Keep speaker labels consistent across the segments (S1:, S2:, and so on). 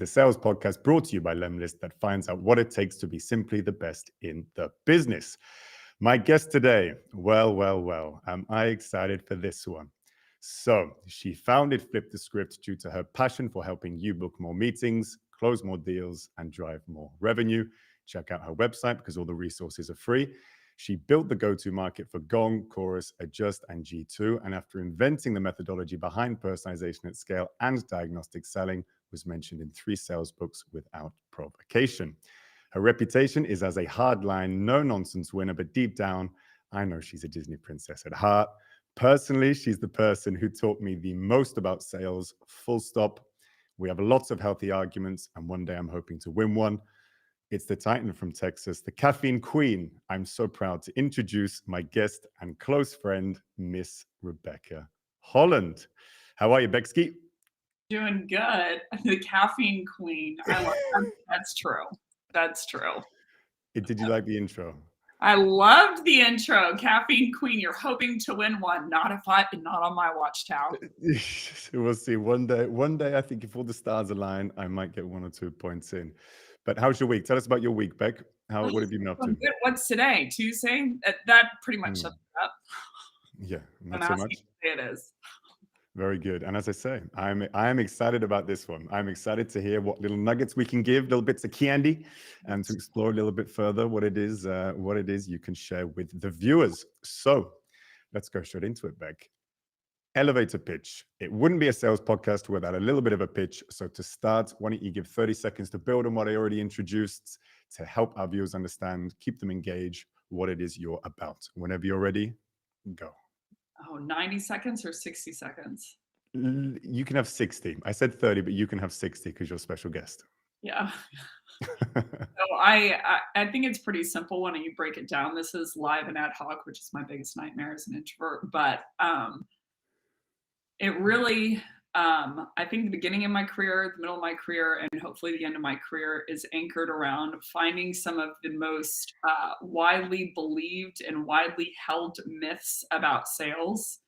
S1: the sales podcast brought to you by Lemlist that finds out what it takes to be simply the best in the business. My guest today, well, am I excited for this one. So she founded Flip the Script due to her passion for helping you book more meetings, close more deals, and drive more revenue. Check out her website because all the resources are free. She built the go-to market for Gong, Chorus, Adjust, and G2. And after inventing the methodology behind personalization at scale and diagnostic selling, was mentioned in 3 sales books without provocation. Her reputation is as a hardline, no-nonsense winner, but deep down, I know she's a Disney princess at heart. Personally, she's the person who taught me the most about sales, full stop. We have lots of healthy arguments, and one day I'm hoping to win one. It's the Titan from Texas, the caffeine queen. I'm so proud to introduce my guest and close friend, Miss Becc Holland. How are you, Becky?
S2: Doing good. The caffeine queen. I love that. That's true. That's true.
S1: Did you like the intro?
S2: I loved the intro. Caffeine queen. You're hoping to win one. Not on my watchtower.
S1: We'll see. One day, I think if all the stars align, I might get 1 or 2 points in. But how's your week? Tell us about your week, Beck. What have you been up to?
S2: What's today? Tuesday? That pretty much sums it up.
S1: Yeah, not
S2: I'm
S1: so
S2: asking
S1: much.
S2: It is.
S1: Very good. And as I say, I'm excited about this one. I'm excited to hear what little nuggets we can give, little bits of candy, and to explore a little bit further what it is you can share with the viewers. So let's go straight into it, Beck. Elevator pitch. It wouldn't be a sales podcast without a little bit of a pitch. So to start, why don't you give 30 seconds to build on what I already introduced to help our viewers understand, keep them engaged, what it is you're about. Whenever you're ready, go.
S2: Oh, 90 seconds or 60 seconds?
S1: You can have 60. I said 30, but you can have 60 because you're a special guest.
S2: Yeah. So I think it's pretty simple when you break it down. This is live and ad hoc, which is my biggest nightmare as an introvert. But it really, I think the beginning of my career, the middle of my career, and hopefully the end of my career is anchored around finding some of the most widely believed and widely held myths about sales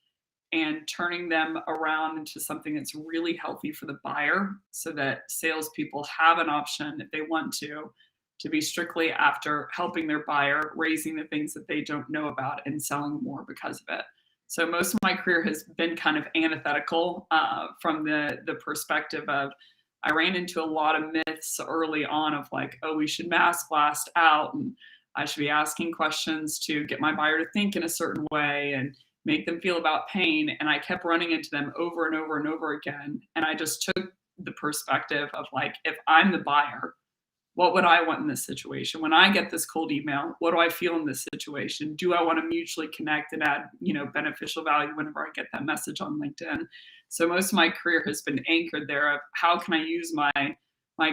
S2: and turning them around into something that's really healthy for the buyer so that salespeople have an option if they want to be strictly after helping their buyer, raising the things that they don't know about and selling more because of it. So most of my career has been kind of antithetical from the perspective of I ran into a lot of myths early on of like, oh, we should mass blast out and I should be asking questions to get my buyer to think in a certain way and make them feel about pain. And I kept running into them over and over and over again. And I just took the perspective of like, if I'm the buyer, what would I want in this situation? When I get this cold email, what do I feel in this situation? Do I want to mutually connect and add, beneficial value whenever I get that message on LinkedIn? So most of my career has been anchored there of how can I use my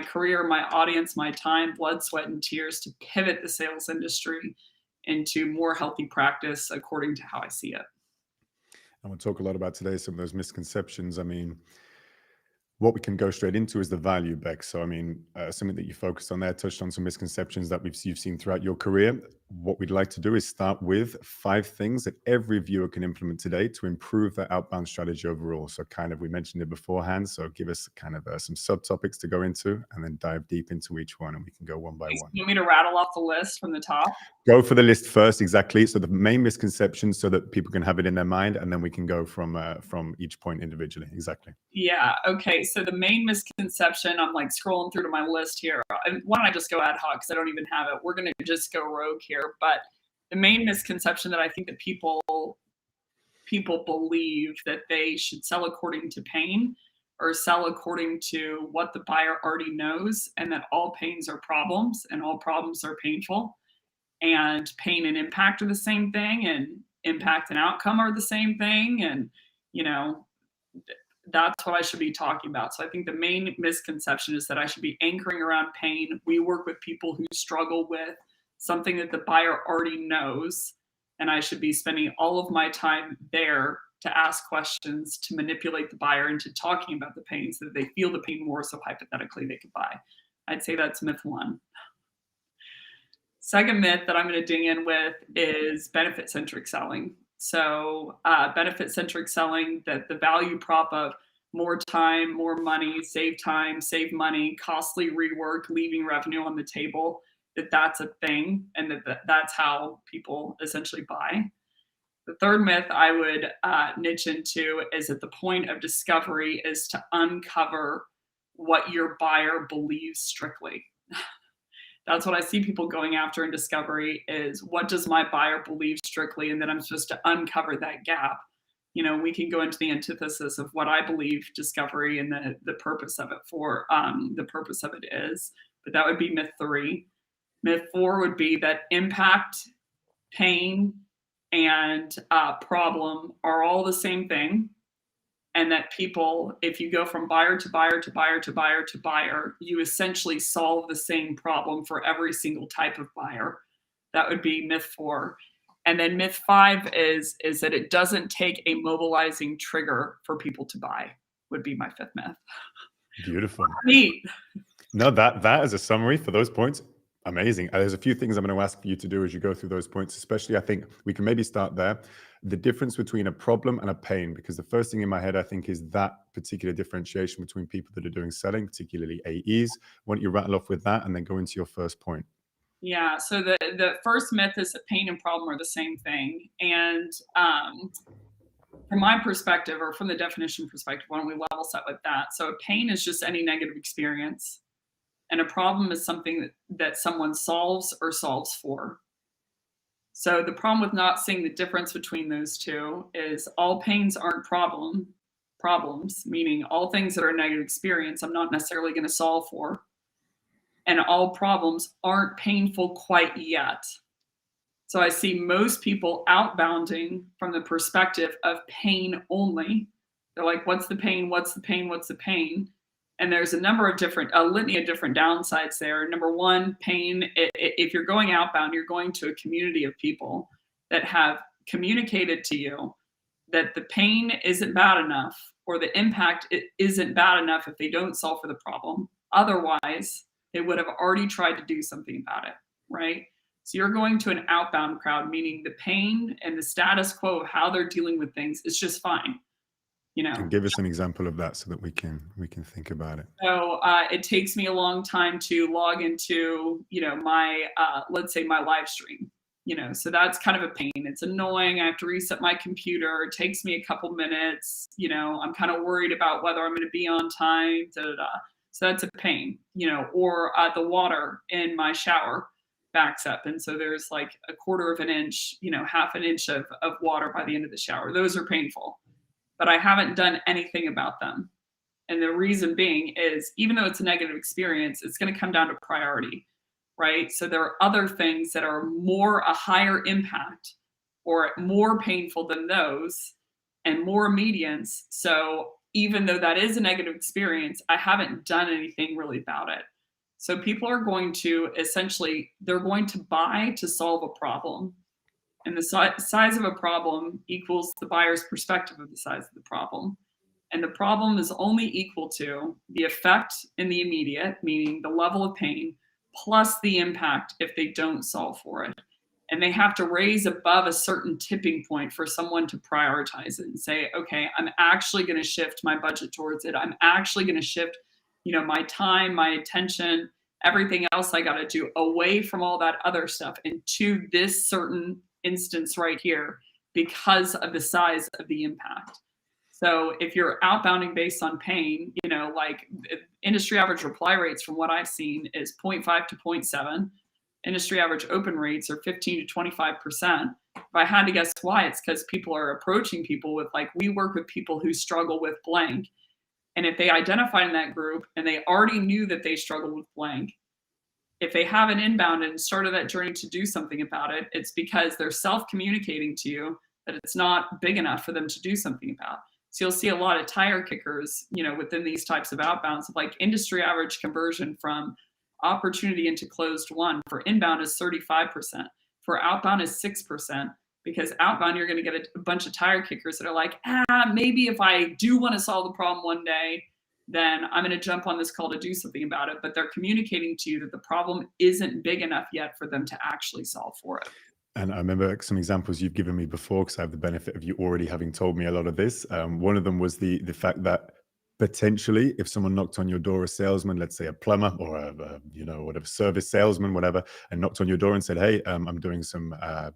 S2: career, my audience, my time, blood, sweat, and tears to pivot the sales industry into more healthy practice according to how I see it.
S1: And we'll talk a lot about today, some of those misconceptions. I mean, what we can go straight into is the value, Beck. So, I mean, something that you focused on there, touched on some misconceptions that you've seen throughout your career. What we'd like to do is start with 5 things that every viewer can implement today to improve their outbound strategy overall. So kind of, we mentioned it beforehand. So give us kind of some subtopics to go into and then dive deep into each one and we can go one by one.
S2: You want me to rattle off the list from the top?
S1: Go for the list first, exactly. So the main misconceptions so that people can have it in their mind and then we can go from each point individually. Exactly.
S2: Yeah. Okay. So the main misconception, I'm like scrolling through to my list here. Why don't I just go ad hoc because I don't even have it. We're going to just go rogue here. But the main misconception that I think that people believe that they should sell according to pain or sell according to what the buyer already knows and that all pains are problems and all problems are painful and pain and impact are the same thing and impact and outcome are the same thing. And, that's what I should be talking about. So I think the main misconception is that I should be anchoring around pain. We work with people who struggle with something that the buyer already knows, and I should be spending all of my time there to ask questions, to manipulate the buyer into talking about the pain so that they feel the pain more so hypothetically they could buy. I'd say that's myth 1. Second myth that I'm going to ding in with is benefit-centric selling. So benefit-centric selling, that the value prop of more time, more money, save time, save money, costly rework, leaving revenue on the table, that's a thing, and that's how people essentially buy. The third myth I would niche into is that the point of discovery is to uncover what your buyer believes strictly. That's what I see people going after in discovery is what does my buyer believe strictly? And then I'm supposed to uncover that gap. We can go into the antithesis of what I believe discovery and the purpose of it for the purpose of it is. But that would be myth 3. Myth 4 would be that impact, pain, and problem are all the same thing. And that people, if you go from buyer to buyer to buyer to buyer to buyer, you essentially solve the same problem for every single type of buyer. That would be myth 4. And then myth 5 is that it doesn't take a mobilizing trigger for people to buy, would be my 5th myth.
S1: Beautiful.
S2: Neat.
S1: No, that is a summary for those points. Amazing. There's a few things I'm going to ask you to do as you go through those points, especially I think we can maybe start there. The difference between a problem and a pain, because the first thing in my head, I think, is that particular differentiation between people that are doing selling, particularly AEs. Why don't you rattle off with that and then go into your first point?
S2: Yeah. So the first myth is that pain and problem are the same thing. And from my perspective, or from the definition perspective, why don't we level set with that? So a pain is just any negative experience. And a problem is something that someone solves or solves for. So the problem with not seeing the difference between those two is all pains aren't problems, meaning all things that are a negative experience, I'm not necessarily going to solve for. And all problems aren't painful quite yet. So I see most people outbounding from the perspective of pain only. They're like, what's the pain? What's the pain? What's the pain? And there's a litany of different downsides there. Number one, pain. If you're going outbound, you're going to a community of people that have communicated to you that the pain isn't bad enough or the impact isn't bad enough if they don't solve for the problem. Otherwise, they would have already tried to do something about it, right? So you're going to an outbound crowd, meaning the pain and the status quo of how they're dealing with things is just fine.
S1: And give us an example of that so that we can think about it.
S2: So it takes me a long time to log into, my, let's say my live stream, so that's kind of a pain. It's annoying. I have to reset my computer. It takes me a couple minutes. I'm kind of worried about whether I'm going to be on time. So that's a pain, or the water in my shower backs up. And so there's like a quarter of an inch, half an inch of water by the end of the shower. Those are painful. But I haven't done anything about them. And the reason being is even though it's a negative experience, it's going to come down to priority, right? So there are other things that are a higher impact or more painful than those and more immediance. So even though that is a negative experience, I haven't done anything really about it. So people are going to they're going to buy to solve a problem. And the size of a problem equals the buyer's perspective of the size of the problem. And the problem is only equal to the effect in the immediate, meaning the level of pain, plus the impact if they don't solve for it. And they have to raise above a certain tipping point for someone to prioritize it and say, okay, I'm actually going to shift my budget towards it. I'm actually going to shift, my time, my attention, everything else I got to do away from all that other stuff and to this certain instance right here because of the size of the impact. So if you're outbounding based on pain, like industry average reply rates from what I've seen is 0.5 to 0.7. Industry average open rates are 15 to 25%. If I had to guess why, it's because people are approaching people with we work with people who struggle with blank. And if they identified in that group and they already knew that they struggled with blank, if they haven't inbound and started that journey to do something about it, it's because they're self-communicating to you that it's not big enough for them to do something about. So you'll see a lot of tire kickers, within these types of outbounds, like industry average conversion from opportunity into closed won for inbound is 35%. For outbound is 6%, because outbound, you're going to get a bunch of tire kickers that are like, maybe if I do want to solve the problem one day, then I'm going to jump on this call to do something about it. But they're communicating to you that the problem isn't big enough yet for them to actually solve for it.
S1: And I remember some examples you've given me before, because I have the benefit of you already having told me a lot of this. One of them was the fact that Potentially, if someone knocked on your door, a salesman, let's say a plumber or whatever service salesman, whatever, and knocked on your door and said, "Hey, I'm doing some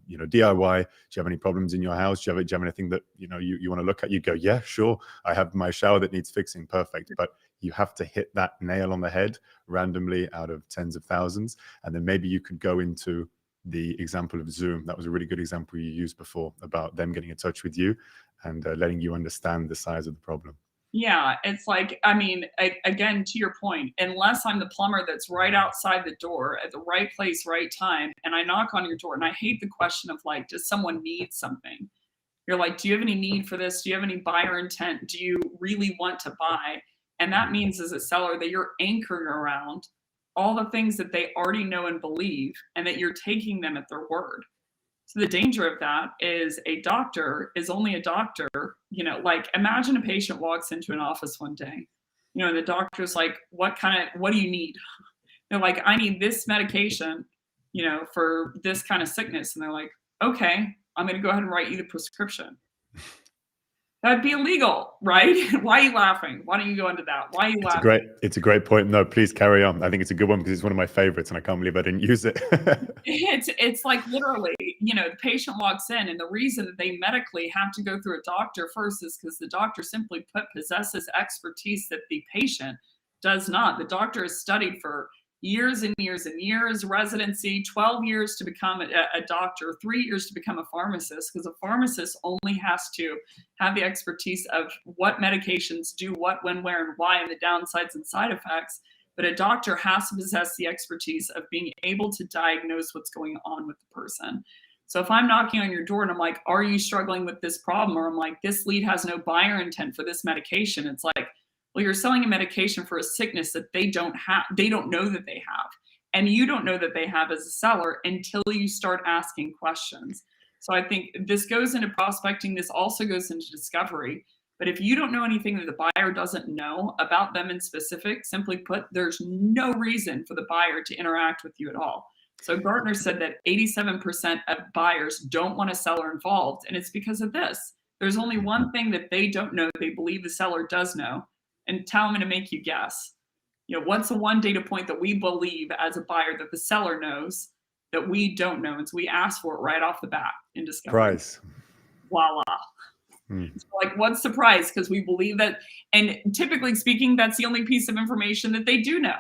S1: DIY. Do you have any problems in your house? Do you have anything that you want to look at?" You go, "Yeah, sure. I have my shower that needs fixing. Perfect." But you have to hit that nail on the head randomly out of tens of thousands, and then maybe you could go into the example of Zoom. That was a really good example you used before about them getting in touch with you and letting you understand the size of the problem.
S2: Yeah, it's like, I mean, again, to your point, unless I'm the plumber that's right outside the door at the right place, right time, and I knock on your door, and I hate the question of like, does someone need something? You're like, do you have any need for this? Do you have any buyer intent? Do you really want to buy? And that means as a seller that you're anchoring around all the things that they already know and believe, and that you're taking them at their word. So the danger of that is a doctor is only a doctor, like imagine a patient walks into an office one day, and the doctor's like, what do you need? They're like, I need this medication, for this kind of sickness. And they're like, okay, I'm going to go ahead and write you the prescription. That'd be illegal, right? Why are you laughing? Why don't you go into that? Why are you laughing?
S1: It's a great point. No, please carry on. I think it's a good one because it's one of my favorites and I can't believe I didn't use it.
S2: It's like literally, the patient walks in, and the reason that they medically have to go through a doctor first is because the doctor simply put possesses expertise that the patient does not. The doctor has studied for years and years and years, residency, 12 years to become a doctor, 3 years to become a pharmacist, because a pharmacist only has to have the expertise of what medications do what, when, where, and why, and the downsides and side effects. But a doctor has to possess the expertise of being able to diagnose what's going on with the person. So if I'm knocking on your door and I'm like, are you struggling with this problem? Or I'm like, this lead has no buyer intent for this medication. It's like, well, you're selling a medication for a sickness that they don't know that they have. And you don't know that they have as a seller until you start asking questions. So I think this goes into prospecting. This also goes into discovery. But if you don't know anything that the buyer doesn't know about them in specific, simply put, there's no reason for the buyer to interact with you at all. So Gartner said that 87% of buyers don't want a seller involved. And it's because of this. There's only one thing that they don't know they believe the seller does know. And Tal, I'm going to make you guess. What's the one data point that we believe as a buyer that the seller knows that we don't know? And so we ask for it right off the bat in discovery.
S1: Price.
S2: Voila. So like, what's the price? Because we believe that, and typically speaking, that's the only piece of information that they do know.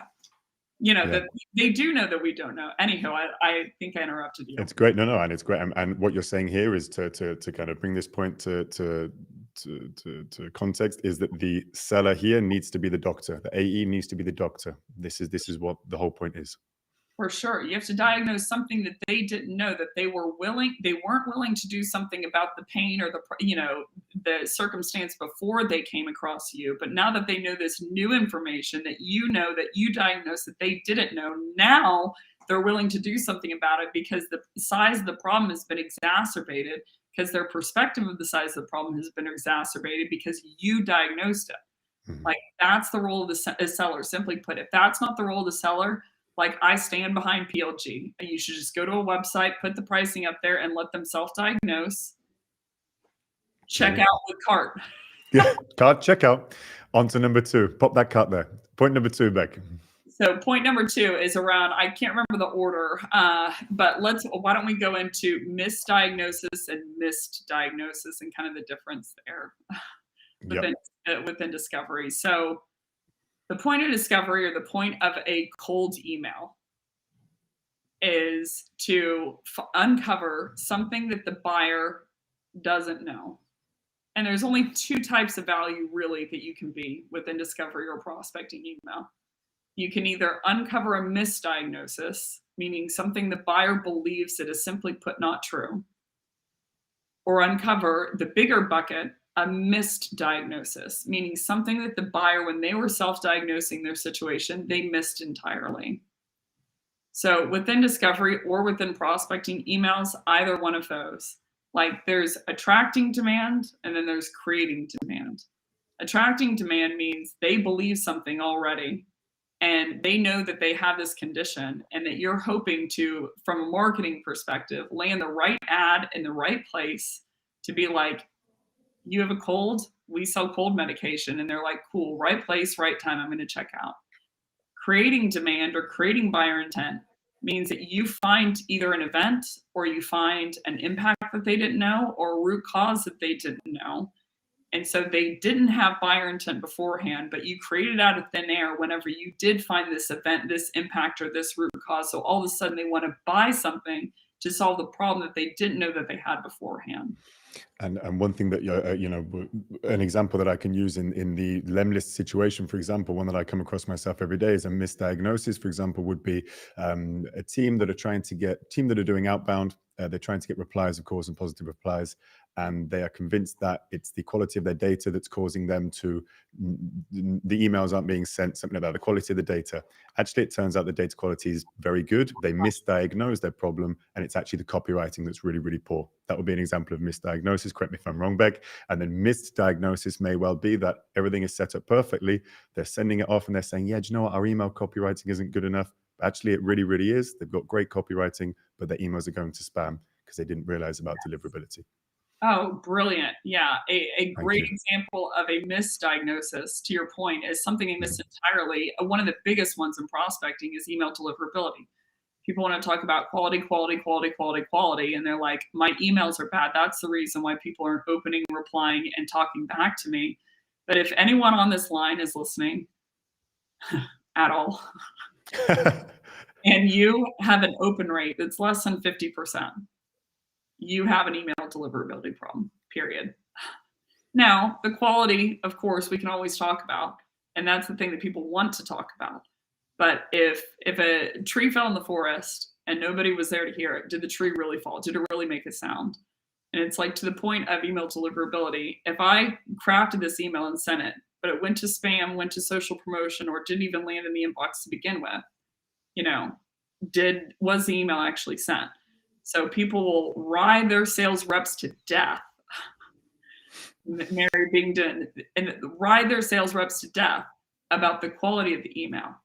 S2: That they do know that we don't know. Anyhow, I think I interrupted you.
S1: It's great. No, and it's great. And what you're saying here is to kind of bring this point to context is that the seller here needs to be the doctor. The AE needs to be the doctor. This is what the whole point is.
S2: For sure. You have to diagnose something that they didn't know, that they weren't willing to do something about the pain or the circumstance before they came across you. But now that they know this new information that that you diagnosed that they didn't know, now they're willing to do something about it because the size of the problem has been exacerbated, because their perspective of the size of the problem has been exacerbated because you diagnosed it. Mm-hmm. Like, that's the role of the seller. Simply put, if that's not the role of the seller, like, I stand behind PLG. You should just go to a website, put the pricing up there, and let them self-diagnose. Check out with cart.
S1: Yeah, cart, check out. On to number 2. Pop that cart there. Point number 2, Becc.
S2: So point number 2 is around, I can't remember the order, but why don't we go into misdiagnosis and missed diagnosis and kind of the difference there within discovery. So the point of discovery, or the point of a cold email, is to uncover something that the buyer doesn't know. And there's only 2 types of value really that you can be within discovery or prospecting email. You can either uncover a misdiagnosis, meaning something the buyer believes that is simply put not true, or uncover the bigger bucket, a missed diagnosis, meaning something that the buyer, when they were self-diagnosing their situation, they missed entirely. So within discovery or within prospecting emails, either one of those, like, there's attracting demand and then there's creating demand. Attracting demand means they believe something already and they know that they have this condition, and that you're hoping to, from a marketing perspective, land the right ad in the right place to be like, You have a cold, we sell cold medication. And they're like, cool, right place, right time, I'm going to check out. Creating demand or creating buyer intent means that you find either an event or you find an impact that they didn't know or a root cause that they didn't know. And so they didn't have buyer intent beforehand, but you created out of thin air whenever you did find this event, this impact, or this root cause. So all of a sudden they want to buy something to solve the problem that they didn't know that they had beforehand.
S1: And one thing that an example that I can use in the lemlist situation, for example, one that I come across myself every day is a misdiagnosis. For example, would be a team that are doing outbound. They're trying to get replies, of course, and positive replies, and they are convinced that it's the quality of their data that's causing them to the emails aren't being sent, something like that. The quality of the data. Actually, it turns out the data quality is very good. They misdiagnose their problem, and it's actually the copywriting that's really, really poor. That would be an example of misdiagnosis. Correct me if I'm wrong, Becc. And then misdiagnosis may well be that everything is set up perfectly. They're sending it off and they're saying, yeah, do you know what? Our email copywriting isn't good enough. Actually, it really, really is. They've got great copywriting, but their emails are going to spam because they didn't realize about deliverability.
S2: Oh, brilliant. Yeah. A great example of a misdiagnosis, to your point, is something they missed entirely. One of the biggest ones in prospecting is email deliverability. People want to talk about quality, quality, quality, quality, quality. And they're like, my emails are bad. That's the reason why people aren't opening, replying, and talking back to me. But if anyone on this line is listening at all, and you have an open rate that's less than 50%, you have an email deliverability problem, period. Now, the quality, of course, we can always talk about, and that's the thing that people want to talk about. But if a tree fell in the forest and nobody was there to hear it, did the tree really fall? Did it really make a sound? And it's like, to the point of email deliverability, if I crafted this email and sent it, but it went to spam, went to social promotion, or didn't even land in the inbox to begin with, was the email actually sent? So people will ride their sales reps to death. Mary Bingden, and ride their sales reps to death about the quality of the email.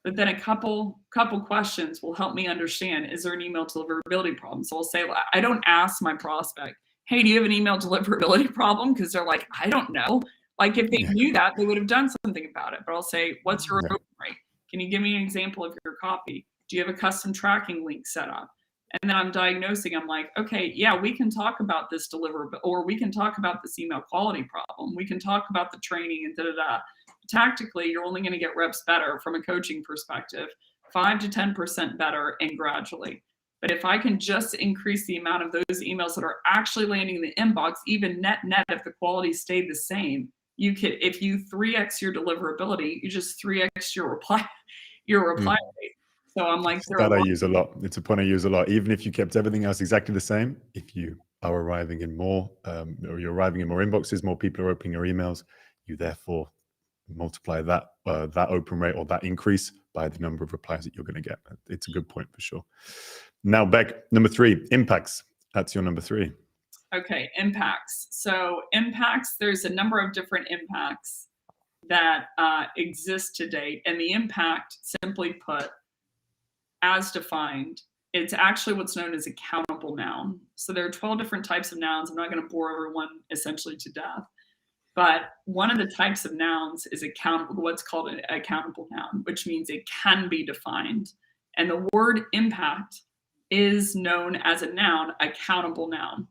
S2: But then a couple questions will help me understand, is there an email deliverability problem? So I'll say, I don't ask my prospect, hey, do you have an email deliverability problem? Because they're like, I don't know. Like, if they knew that, they would have done something about it. But I'll say, what's your open rate? Can you give me an example of your copy? Do you have a custom tracking link set up? And then I'm diagnosing, I'm like, okay, yeah, we can talk about this or we can talk about this email quality problem. We can talk about the training and da-da-da. Tactically, you're only going to get reps better from a coaching perspective, 5 to 10% better, and gradually. But if I can just increase the amount of those emails that are actually landing in the inbox, even net, if the quality stayed the same, you could, if you 3x your deliverability, you just 3x your reply rate. So I'm like,
S1: that I use a lot. It's a point I use a lot. Even if you kept everything else exactly the same, if you are arriving in more, or you're arriving in more inboxes, more people are opening your emails, you therefore multiply that open rate or that increase by the number of replies that you're going to get. It's a good point for sure. Now, Becc, number 3, impacts. That's your number 3.
S2: Okay, impacts. So impacts, there's a number of different impacts that exist to date. And the impact, simply put, as defined, it's actually what's known as a countable noun. So there are 12 different types of nouns. I'm not going to bore everyone essentially to death. But one of the types of nouns is what's called an accountable noun, which means it can be defined. And the word impact is known as a noun, a countable noun.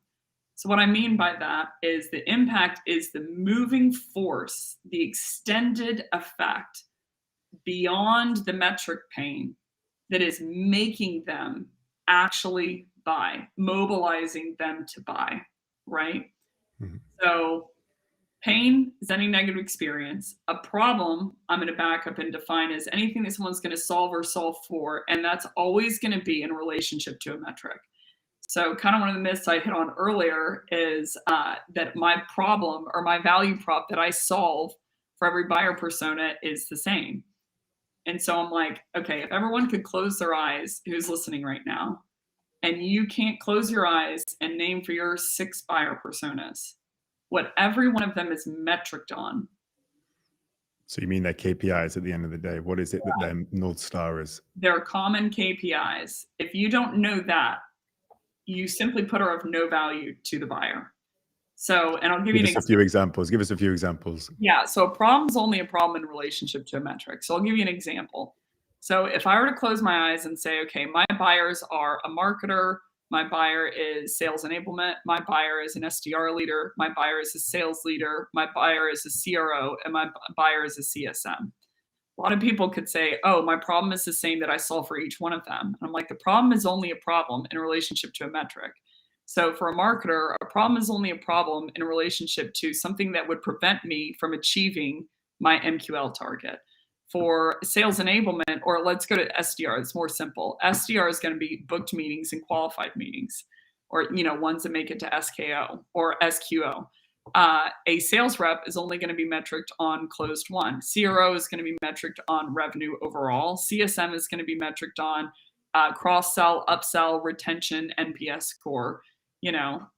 S2: So what I mean by that is the impact is the moving force, the extended effect beyond the metric pane that is making them actually buy, mobilizing them to buy, right? Mm-hmm. So pain is any negative experience. A problem, I'm going to back up and define as anything that someone's going to solve or solve for, and that's always going to be in relationship to a metric. So kind of one of the myths I hit on earlier is that my problem or my value prop that I solve for every buyer persona is the same. And so I'm like, okay, if everyone could close their eyes, who's listening right now, and you can't close your eyes and name for your 6 buyer personas, what every one of them is metriced on.
S1: So you mean their KPIs at the end of the day? What is it that their North Star is?
S2: They're common KPIs. If you don't know that, you simply put are of no value to the buyer. So, and I'll give
S1: Give
S2: you
S1: us a few examples. Give us a few examples.
S2: yeah, so a problem is only a problem in relationship to a metric. So I'll give you an example. So if I were to close my eyes and say, okay, my buyers are a marketer, my buyer is sales enablement, my buyer is an SDR leader, my buyer is a sales leader, my buyer is a CRO, and my buyer is a CSM. A lot of people could say, oh, my problem is the same that I solve for each one of them. And I'm like, the problem is only a problem in relationship to a metric. So for a marketer, a problem is only a problem in relationship to something that would prevent me from achieving my MQL target. For sales enablement, or let's go to SDR, it's more simple. SDR is going to be booked meetings and qualified meetings, or ones that make it to SKO or SQO. A sales rep is only going to be metriced on closed one. CRO is going to be metriced on revenue overall. CSM is going to be metriced on cross-sell, upsell, retention, NPS score.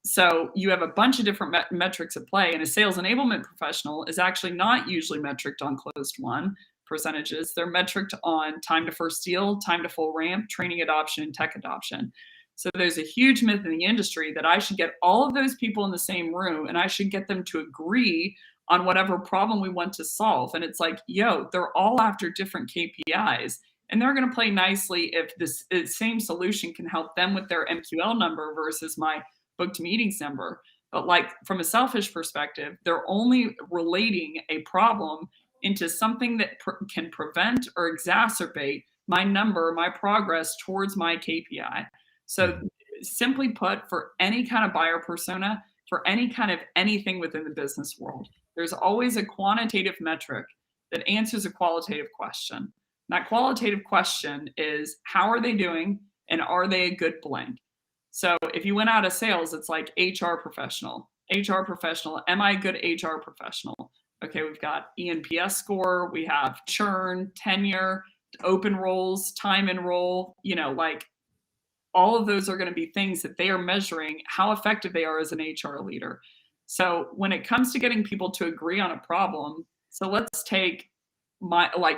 S2: So you have a bunch of different metrics at play, and a sales enablement professional is actually not usually metriced on closed one percentages. They're metriced on time to first deal, time to full ramp, training adoption, and tech adoption. So there's a huge myth in the industry that I should get all of those people in the same room and I should get them to agree on whatever problem we want to solve. And it's like, they're all after different KPIs. And they're going to play nicely if this same solution can help them with their MQL number versus my booked meetings number. But like from a selfish perspective, they're only relating a problem into something that can prevent or exacerbate my number, my progress towards my KPI. So simply put, for any kind of buyer persona, for any kind of anything within the business world, there's always a quantitative metric that answers a qualitative question. That qualitative question is, how are they doing and are they a good blank? So if you went out of sales, it's like HR professional, am I a good HR professional? Okay, we've got ENPS score, we have churn, tenure, open roles, time in role, like all of those are going to be things that they are measuring how effective they are as an HR leader. So when it comes to getting people to agree on a problem, so let's take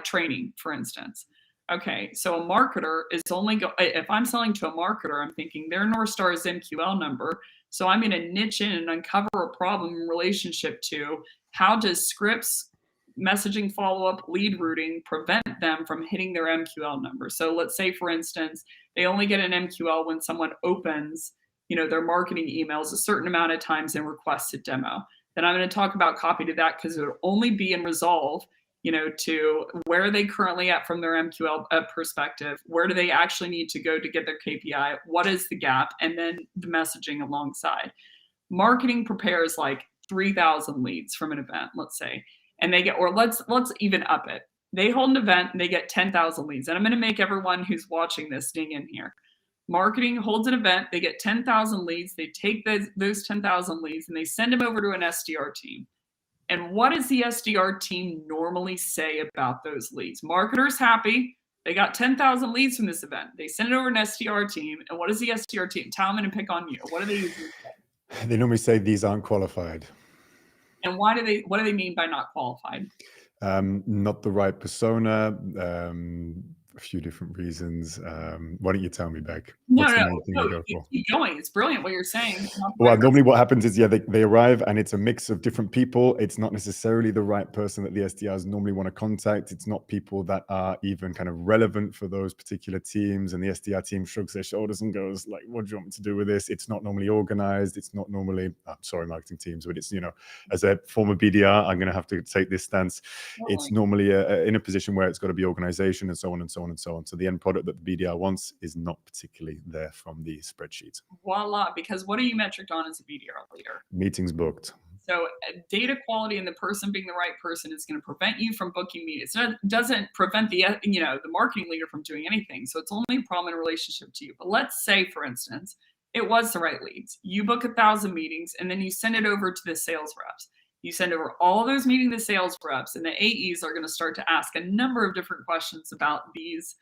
S2: training, for instance. Okay, so a marketer is if I'm selling to a marketer, I'm thinking their North Star is MQL number. So I'm going to niche in and uncover a problem in relationship to how does scripts, messaging follow-up, lead routing prevent them from hitting their MQL number. So let's say, for instance, they only get an MQL when someone opens, their marketing emails a certain amount of times and requests a demo. Then I'm going to talk about copy to that because it would only be in resolve, to where are they currently at from their MQL perspective? Where do they actually need to go to get their KPI? What is the gap? And then the messaging alongside. Marketing prepares like 3,000 leads from an event, let's say, and they get, or let's even up it. They hold an event and they get 10,000 leads. And I'm going to make everyone who's watching this ding in here. Marketing holds an event, they get 10,000 leads, they take those 10,000 leads and they send them over to an SDR team. And what does the SDR team normally say about those leads? Marketers happy, they got 10,000 leads from this event. They send it over to an SDR team. And what does the SDR team? Tal, I'm going to pick on you. What do they usually say?
S1: They normally say these aren't qualified.
S2: And what do they mean by not qualified?
S1: Not the right persona, a few different reasons. Why don't you tell me, Becc? What's the main thing they go for?
S2: Keep going. It's brilliant what you're saying.
S1: Well, normally what happens is, they arrive and it's a mix of different people. It's not necessarily the right person that the SDRs normally want to contact. It's not people that are even kind of relevant for those particular teams. And the SDR team shrugs their shoulders and goes like, what do you want me to do with this? It's not normally organized. It's not normally, marketing teams, but it's, as a former BDR, I'm going to have to take this stance. It's normally in a position where it's got to be organization and so on and so on and so on. So the end product that the BDR wants is not particularly there from the spreadsheet.
S2: Voila, because what are you metric on as a BDR leader?
S1: Meetings booked. So
S2: data quality and the person being the right person is going to prevent you from booking meetings. It doesn't prevent the marketing leader from doing anything. So it's only a problem in relationship to you. But let's say, for instance, it was the right leads. You book 1,000 meetings and then you send it over to the sales reps. You send over all those meetings to sales reps, and the AEs are going to start to ask a number of different questions about these,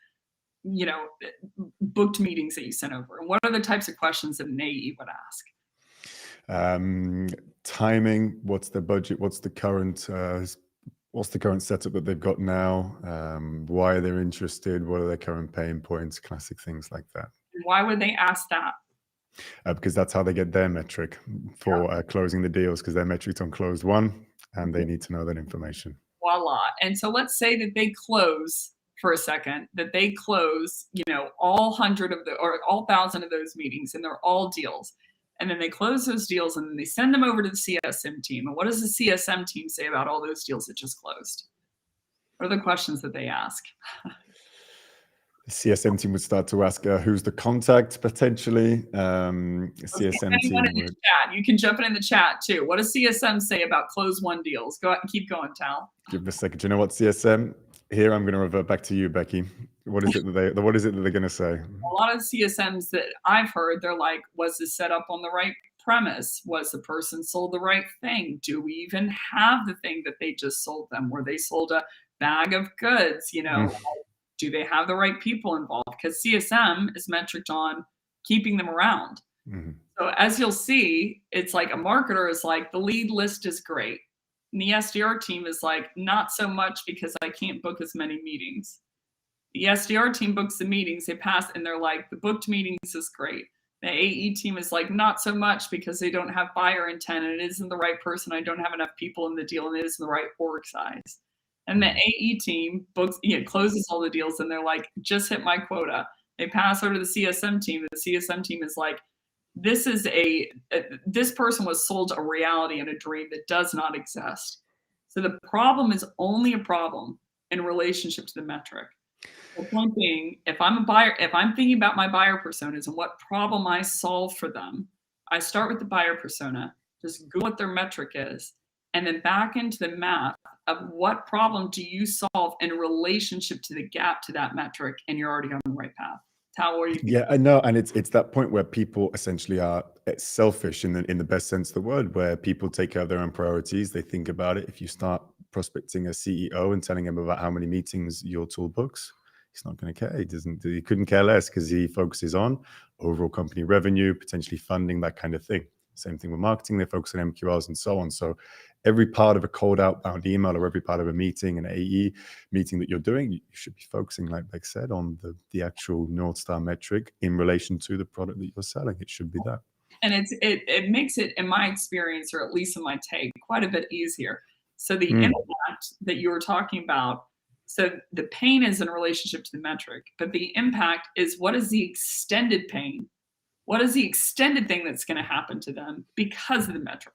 S2: booked meetings that you sent over. And what are the types of questions that an AE would ask?
S1: Timing. What's their budget? What's the current setup that they've got now? Why are they interested? What are their current pain points? Classic things like that.
S2: Why would they ask that?
S1: Because that's how they get their metric for closing the deals, because their metric's on closed won, and they need to know that information.
S2: Voila. And so let's say that they close for a second, that they close, all 100 of the, or all 1,000 of those meetings, and they're all deals. And then they close those deals and then they send them over to the CSM team. And what does the CSM team say about all those deals that just closed? What are the questions that they ask?
S1: The CSM team would start to ask who's the contact potentially. CSM team would.
S2: Chat. You can jump in the chat too. What does CSM say about close won deals? Go ahead and keep going, Tal.
S1: Give me a second. Do you know what, CSM? Here, I'm going to revert back to you, Becky. What is it that they're going to say?
S2: A lot of CSMs that I've heard, they're like, was this set up on the right premise? Was the person sold the right thing? Do we even have the thing that they just sold them? Were they sold a bag of goods? Do they have the right people involved? Because CSM is metriced on keeping them around.
S1: Mm-hmm.
S2: So as you'll see, it's like a marketer is like, the lead list is great. And the SDR team is like, not so much because I can't book as many meetings. The SDR team books the meetings, they pass, and they're like, the booked meetings is great. The AE team is like, not so much because they don't have buyer intent and it isn't the right person. I don't have enough people in the deal and it isn't the right org size. And the AE team closes all the deals and they're like, just hit my quota. They pass over to the CSM team. And the CSM team is like, this person was sold a reality and a dream that does not exist. So the problem is only a problem in relationship to the metric. The point being, if I'm a buyer, if I'm thinking about my buyer personas and what problem I solve for them, I start with the buyer persona, just Google what their metric is, and then back into the map of what problem do you solve in relationship to the gap to that metric, and you're already on the right path. Tal, what are you thinking?
S1: Yeah, I know, and it's that point where people essentially are selfish in the best sense of the word, where people take care of their own priorities. They think about it. If you start prospecting a CEO and telling him about how many meetings your tool books, he's not going to care. He couldn't care less because he focuses on overall company revenue, potentially funding, that kind of thing. Same thing with marketing. They focus on MQLs and so on. So every part of a cold outbound email or every part of a meeting, an AE meeting that you're doing, you should be focusing, like Becc said, on the actual North Star metric in relation to the product that you're selling. It should be that.
S2: And it makes it, in my experience, or at least in my take, quite a bit easier. So the impact that you were talking about, so the pain is in relationship to the metric, but the impact is, what is the extended pain? What is the extended thing that's going to happen to them because of the metric?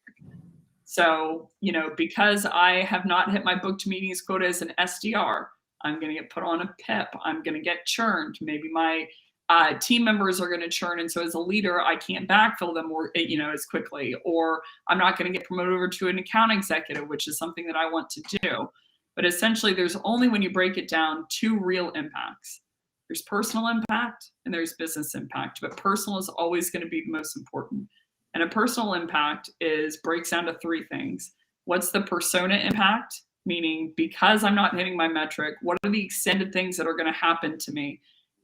S2: So, because I have not hit my booked meetings quota as an SDR, I'm going to get put on a PIP. I'm going to get churned. Maybe my team members are going to churn. And so as a leader, I can't backfill them as quickly, or I'm not going to get promoted over to an account executive, which is something that I want to do. But essentially, there's only, when you break it down, two real impacts. There's personal impact and there's business impact, but personal is always going to be the most important. And a personal impact breaks down to three things. What's the persona impact? Meaning, because I'm not hitting my metric, what are the extended things that are going to happen to me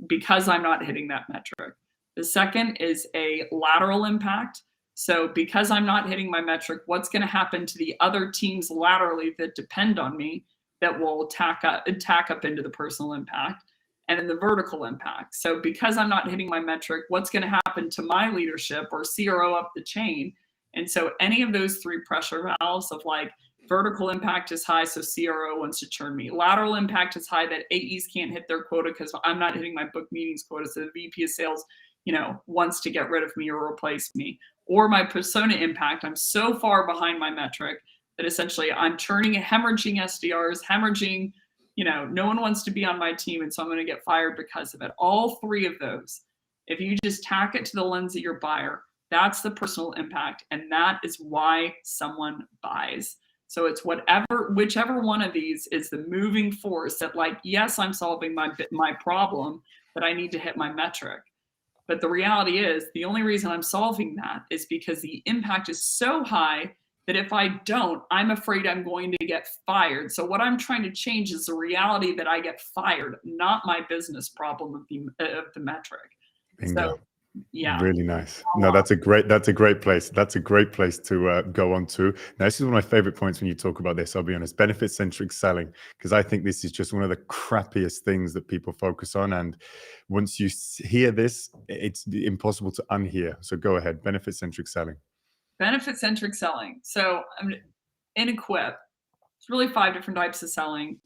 S2: because I'm not hitting that metric? The second is a lateral impact. So because I'm not hitting my metric, what's going to happen to the other teams laterally that depend on me that will tack up into the personal impact? And then the vertical impact. So because I'm not hitting my metric, what's going to happen to my leadership or CRO up the chain? And so any of those three pressure valves of like, vertical impact is high, so CRO wants to churn me. Lateral impact is high, that AEs can't hit their quota because I'm not hitting my book meetings quota. So the VP of sales, wants to get rid of me or replace me. Or my persona impact, I'm so far behind my metric that essentially I'm churning and hemorrhaging SDRs, hemorrhaging, no one wants to be on my team, and so I'm going to get fired because of it. All three of those, if you just tack it to the lens of your buyer, that's the personal impact, and that is why someone buys. So it's whichever one of these is the moving force that, like, yes, I'm solving my problem, but I need to hit my metric. But the reality is, the only reason I'm solving that is because the impact is so high that if I don't, I'm afraid I'm going to get fired. So what I'm trying to change is the reality that I get fired, not my business problem of the metric.
S1: Bingo.
S2: So Yeah.
S1: Really nice. No, that's a great place. That's a great place to go on to. Now, this is one of my favorite points when you talk about this, I'll be honest, benefit-centric selling, because I think this is just one of the crappiest things that people focus on. And once you hear this, it's impossible to unhear. So go ahead, benefit-centric selling.
S2: Benefit-centric selling. So in Equip, it's really 5 different types of selling: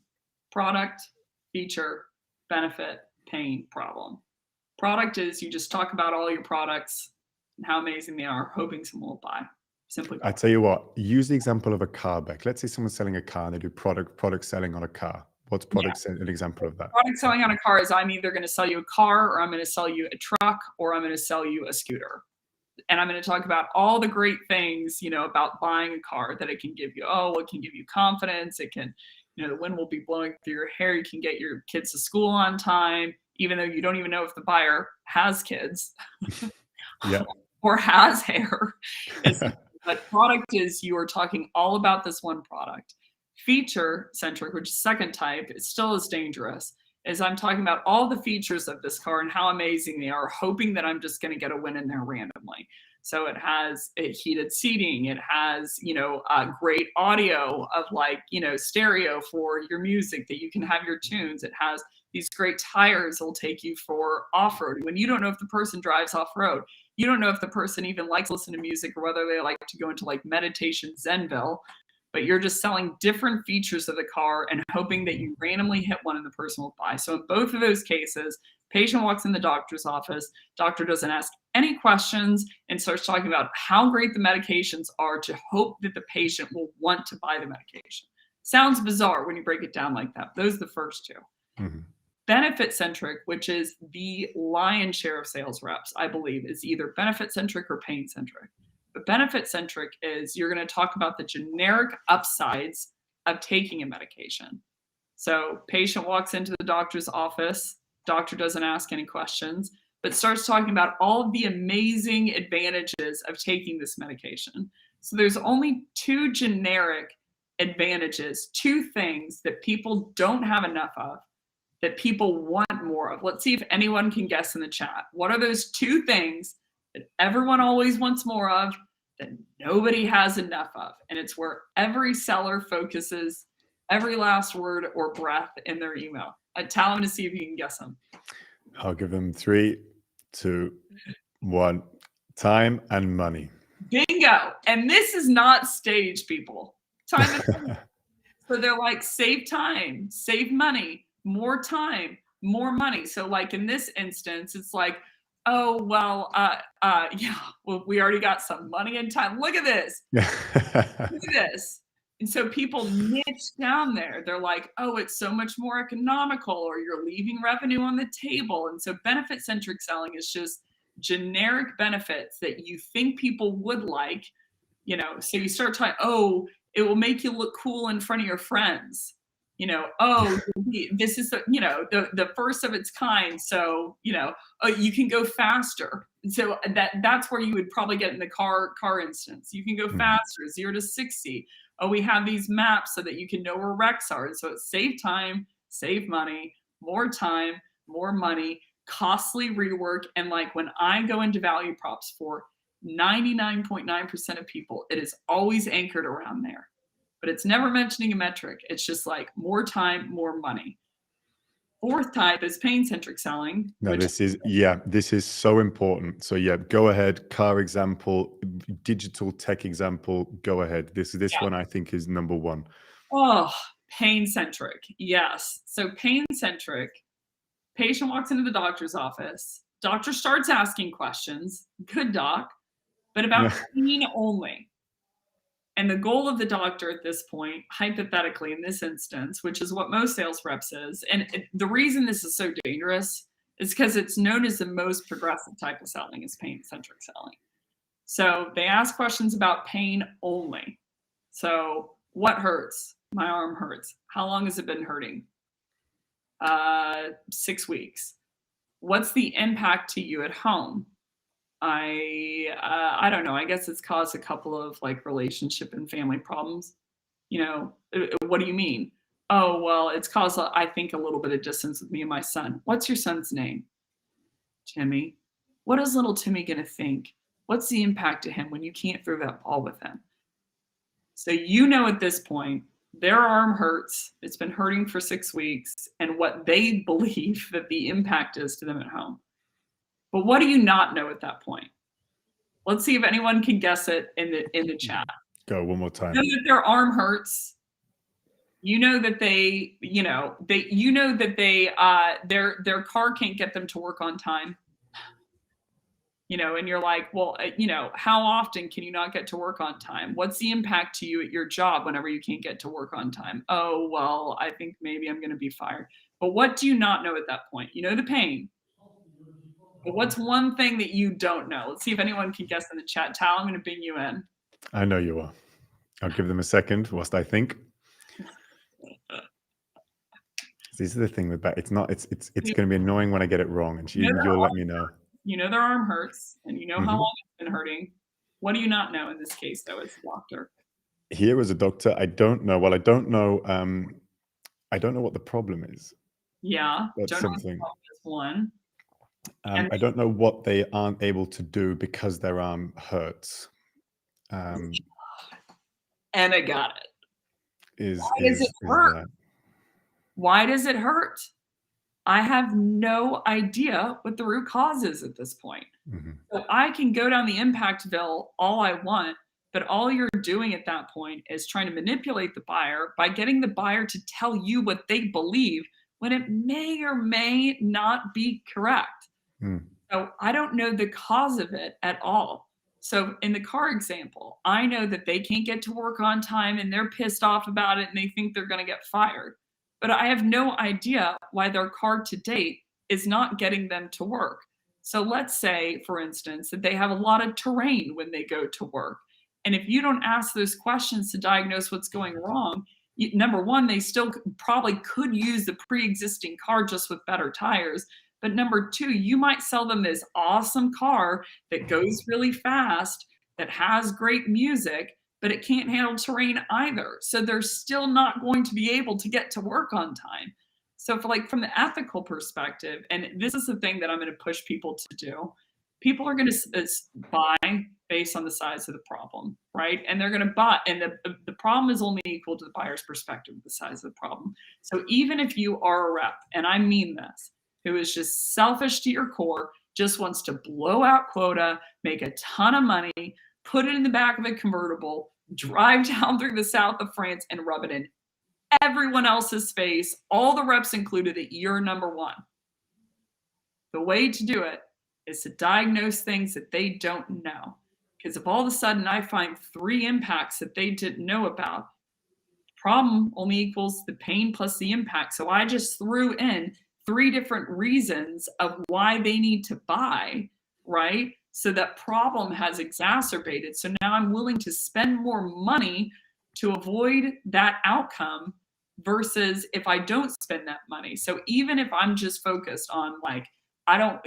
S2: product, feature, benefit, pain, problem. Product is you just talk about all your products and how amazing they are, hoping someone will buy. Simply
S1: I
S2: put.
S1: tell you what, use the example of a car, Beck. Let's say someone's selling a car and they do product selling on a car. What's
S2: Yeah.
S1: an example of that?
S2: Product selling on a car is I'm either going to sell you a car, or I'm going to sell you a truck, or I'm going to sell you a scooter. And I'm going to talk about all the great things, about buying a car that it can give you. Oh, it can give you confidence. It can, the wind will be blowing through your hair. You can get your kids to school on time, even though you don't even know if the buyer has kids
S1: Yeah.
S2: or has hair. But product is you are talking all about this one product. Feature centric, which is second type, it still is dangerous, is I'm talking about all the features of this car and how amazing they are, hoping that I'm just going to get a win in there randomly. So it has heated seating. It has, great audio of stereo for your music that you can have your tunes. It has these great tires that will take you for off-road. When you don't know if the person drives off-road, you don't know if the person even likes to listen to music or whether they like to go into meditation Zenville, but you're just selling different features of the car and hoping that you randomly hit one and the person will buy. So in both of those cases, patient walks in the doctor's office, doctor doesn't ask any questions and starts talking about how great the medications are to hope that the patient will want to buy the medication. Sounds bizarre when you break it down like that. Those are the first two.
S1: Mm-hmm.
S2: Benefit-centric, which is the lion's share of sales reps, I believe, is either benefit-centric or pain-centric. But benefit-centric is you're going to talk about the generic upsides of taking a medication. So patient walks into the doctor's office, doctor doesn't ask any questions, but starts talking about all of the amazing advantages of taking this medication. So there's only 2 generic advantages, 2 things that people don't have enough of, that people want more of. Let's see if anyone can guess in the chat. What are those 2 things that everyone always wants more of, that nobody has enough of? And it's where every seller focuses every last word or breath in their email. Tal, to see if you can guess them.
S1: I'll give them 3, 2, 1. Time and money.
S2: Bingo. And this is not staged, people. Time and money. So they're save time, save money, more time, more money. So in this instance, it's oh, well, yeah, well, we already got some money and time. Look at this. Look at this. And so people niche down there. They're oh, it's so much more economical, or you're leaving revenue on the table. And so benefit-centric selling is just generic benefits that you think people would like, so you start talking, oh, it will make you look cool in front of your friends. Oh, this is the first of its kind. So, oh, you can go faster. So that's where you would probably get in the car instance. You can go faster, 0 to 60. Oh, we have these maps so that you can know where wrecks are. And so it's save time, save money, more time, more money, costly rework. And when I go into value props for 99.9% of people, it is always anchored around there. But it's never mentioning a metric. It's just more time, more money. 4th type is pain-centric selling.
S1: No, this is so important. So yeah, go ahead. Car example, digital tech example, go ahead. This one I think is number 1.
S2: Oh, pain-centric. Yes. So pain-centric, patient walks into the doctor's office. Doctor starts asking questions. Good doc. But about pain only. And the goal of the doctor at this point, hypothetically in this instance, which is what most sales reps is, and the reason this is so dangerous is because it's known as the most progressive type of selling is pain-centric selling. So they ask questions about pain only. So what hurts? My arm hurts. How long has it been hurting? 6 weeks. What's the impact to you at home? I don't know. I guess it's caused a couple of relationship and family problems. What do you mean? Oh, well, it's caused, I think, a little bit of distance with me and my son. What's your son's name? Jimmy. What is little Timmy going to think? What's the impact to him when you can't throw that ball with him? So you know at this point, their arm hurts. It's been hurting for 6 weeks, and what they believe that the impact is to them at home. But what do you not know at that point? Let's see if anyone can guess it in the chat.
S1: Go one more time.
S2: You know that their arm hurts. You know that their car can't get them to work on time. And you're like, well, how often can you not get to work on time? What's the impact to you at your job whenever you can't get to work on time? Oh, well, I think maybe I'm going to be fired. But what do you not know at that point? You know the pain. But what's one thing that you don't know? Let's see if anyone can guess in the chat. Tal, I'm going to bring you in.
S1: I know you are. I'll give them a second whilst I think. This is the thing with that. It's going to be annoying when I get it wrong, and you'll let me know.
S2: You know their arm hurts, and you know how long it's been hurting. What do you not know in this case, though, as a doctor?
S1: Here as a doctor, I don't know. Well, I don't know. I don't know what the problem is.
S2: Yeah,
S1: that's something.
S2: One.
S1: I don't know what they aren't able to do because their arm hurts.
S2: And I got it.
S1: Why does it
S2: hurt? Why does it hurt? I have no idea what the root cause is at this point. So I can go down the impact bill all I want, but all you're doing at that point is trying to manipulate the buyer by getting the buyer to tell you what they believe when it may or may not be correct. So I don't know the cause of it at all. So in the car example, I know that they can't get to work on time and they're pissed off about it and they think they're going to get fired. But I have no idea why their car to date is not getting them to work. So let's say, for instance, that they have a lot of terrain when they go to work. And if you don't ask those questions to diagnose what's going wrong, number one, they still probably could use the pre-existing car just with better tires. But number two, you might sell them this awesome car that goes really fast, that has great music, but it can't handle terrain either. So they're still not going to be able to get to work on time. So from the ethical perspective, and this is the thing that I'm going to push people to do, people are going to buy based on the size of the problem, right? And they're going to buy, and the problem is only equal to the buyer's perspective of the size of the problem. So even if you are a rep, and I mean this, who is just selfish to your core, just wants to blow out quota, make a ton of money, put it in the back of a convertible, drive down through the south of France and rub it in everyone else's face, all the reps included, that you're number one. The way to do it is to diagnose things that they don't know. Because if all of a sudden I find 3 impacts that they didn't know about, problem only equals the pain plus the impact. So I just threw in 3 different reasons of why they need to buy, right? So that problem has exacerbated. So now I'm willing to spend more money to avoid that outcome versus if I don't spend that money. So even if I'm just focused on I don't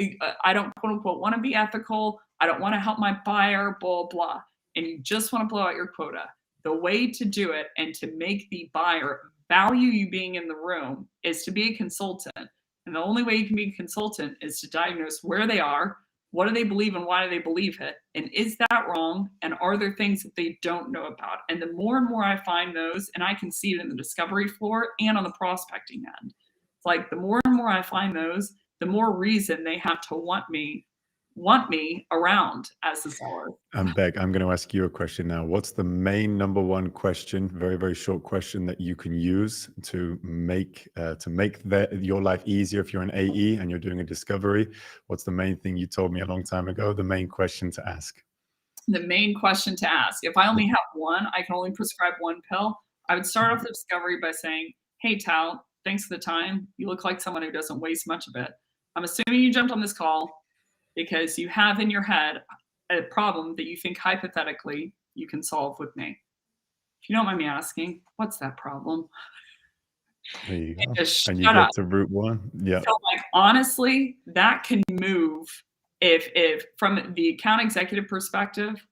S2: quote unquote want to be ethical, I don't want to help my buyer, blah, blah, and you just want to blow out your quota, the way to do it and to make the buyer value you being in the room is to be a consultant. And the only way you can be a consultant is to diagnose where they are, what do they believe and why do they believe it? And is that wrong? And are there things that they don't know about? And the more and more I find those, and I can see it in the discovery floor and on the prospecting end, it's the more and more I find those, the more reason they have to want me around as the seller.
S1: Becc, I'm going to ask you a question now. What's the main number one question, very, very short question, that you can use to make your life easier if you're an AE and you're doing a discovery? What's the main thing you told me a long time ago, the main question to ask?
S2: The main question to ask. If I only have one, I can only prescribe one pill. I would start off the discovery by saying, hey, Tal, thanks for the time. You look like someone who doesn't waste much of it. I'm assuming you jumped on this call because you have in your head a problem that you think hypothetically you can solve with me. If you don't mind me asking, what's that problem?
S1: There you go.
S2: And
S1: you get to route one. Yeah.
S2: So honestly, that can move if from the account executive perspective,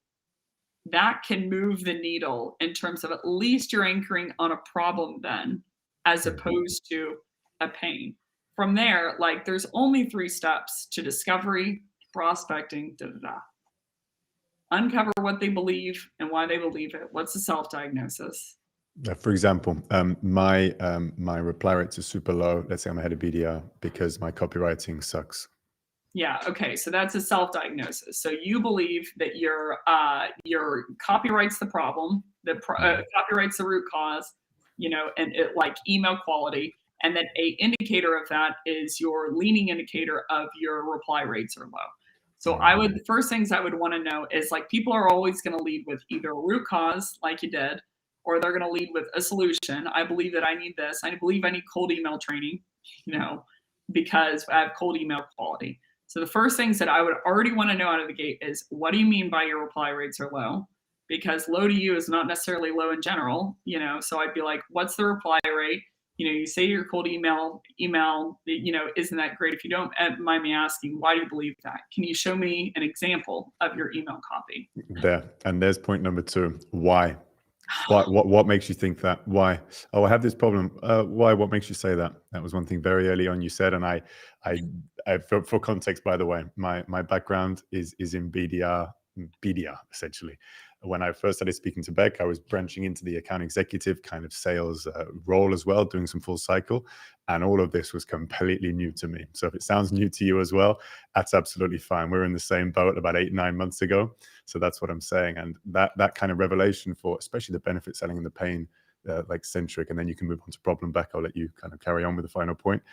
S2: that can move the needle in terms of at least you're anchoring on a problem then, as opposed to a pain. From there, there's only 3 steps to discovery, prospecting, da, da, da. Uncover what they believe and why they believe it. What's the self-diagnosis?
S1: For example, my reply rates are super low. Let's say I'm ahead of BDR because my copywriting sucks.
S2: Yeah. Okay. So that's a self-diagnosis. So you believe that your copyright's the problem, copyright's the root cause, and it, like email quality, and then a indicator of that is your leading indicator of your reply rates are low. So the first things I would want to know is, like, people are always going to lead with either a root cause, like you did, or they're going to lead with a solution. I believe that I need this. I believe I need cold email training, because I have cold email quality. So the first things that I would already want to know out of the gate is, what do you mean by your reply rates are low? Because low to you is not necessarily low in general, so I'd be like, what's the reply rate? You say your cold email, isn't that great? If you don't mind me asking, why do you believe that? Can you show me an example of your email copy?
S1: There's point number 2. Why? What makes you think that? Why? Oh, I have this problem. Why? What makes you say that? That was one thing very early on you said, and I for context, by the way, my background is in BDR essentially. When I first started speaking to Becc, I was branching into the account executive kind of sales role as well, doing some full cycle, and all of this was completely new to me. So if it sounds new to you as well, that's absolutely fine. We're in the same boat about 8-9 months ago. So that's what I'm saying. And that kind of revelation for especially the benefit selling and the pain, like Centric, and then you can move on to problem Becc. I'll let you kind of carry on with the final point.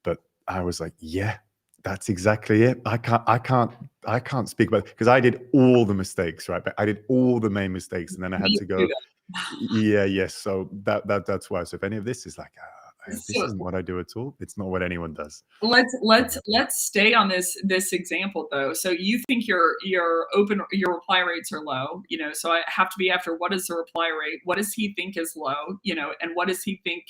S1: But I was like, yeah, that's exactly it. I can't speak about it because I did all the mistakes, right? But I did all the main mistakes, and then I had to go, yes. So that's why. So if any of this is like, this isn't what I do at all, it's not what anyone does.
S2: Let's stay on this example though. So you think your reply rates are low, so I have to be after, what is the reply rate? What does he think is low? And what does he think,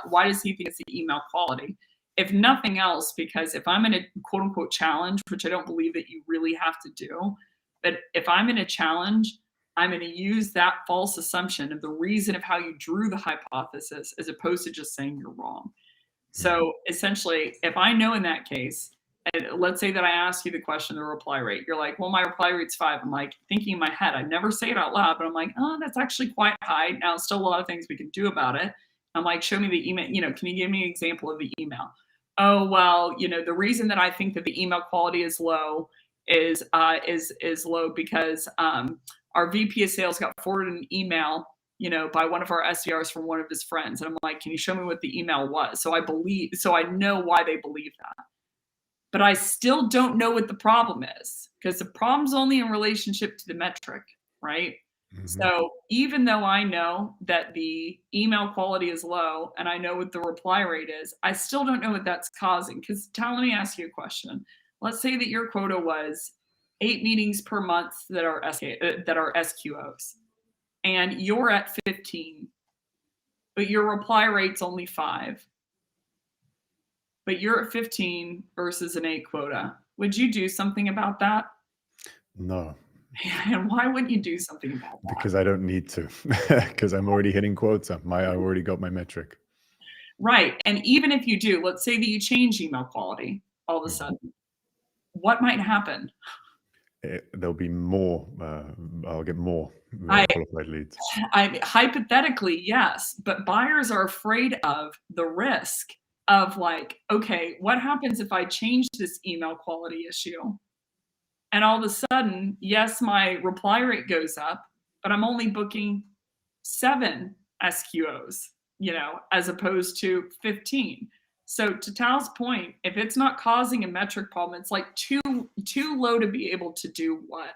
S2: why does he think it's the email quality? If nothing else, because if I'm in a quote unquote challenge, which I don't believe that you really have to do, but if I'm in a challenge, I'm going to use that false assumption of the reason of how you drew the hypothesis, as opposed to just saying you're wrong. So essentially, if I know in that case, and let's say that I ask you the question, the reply rate, you're like, well, my reply rate's 5. I'm like thinking in my head, I never say it out loud, but I'm like, oh, that's actually quite high. Now, still a lot of things we can do about it. I'm like, show me the email, can you give me an example of the email? Oh, well, the reason that I think that the email quality is low is low because our VP of sales got forwarded an email, by one of our SDRs from one of his friends. And I'm like, can you show me what the email was? So I know why they believe that. But I still don't know what the problem is, because the problem's only in relationship to the metric, right? So even though I know that the email quality is low and I know what the reply rate is, I still don't know what that's causing. Because Tal, let me ask you a question. Let's say that your quota was 8 meetings per month that are SQOs, and you're at 15, but your reply rate's only 5. But you're at 15 versus an 8 quota. Would you do something about that?
S1: No.
S2: And why wouldn't you do something about that?
S1: Because I don't need to, because I'm already hitting quota. I've already got my metric.
S2: Right. And even if you do, let's say that you change email quality all of a sudden, what might happen?
S1: There'll be more. I'll get more qualified leads.
S2: Hypothetically, yes, but buyers are afraid of the risk of, like, okay, what happens if I change this email quality issue? And all of a sudden, yes, my reply rate goes up, but I'm only booking 7 SQOs, as opposed to 15. So to Tal's point, if it's not causing a metric problem, it's like too low to be able to do what?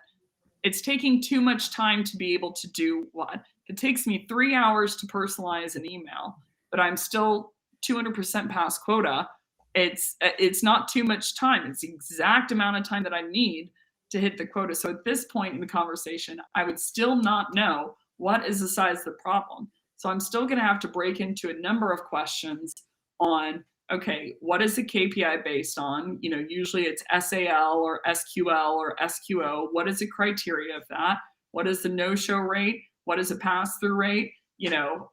S2: It's taking too much time to be able to do what? It takes me 3 hours to personalize an email, but I'm still 200% past quota. It's not too much time. It's the exact amount of time that I need to hit the quota. So at this point in the conversation, I would still not know what is the size of the problem. So I'm still going to have to break into a number of questions on, okay, what is the KPI based on? Usually it's SAL or SQL or SQO. What is the criteria of that? What is the no-show rate? What is the pass-through rate?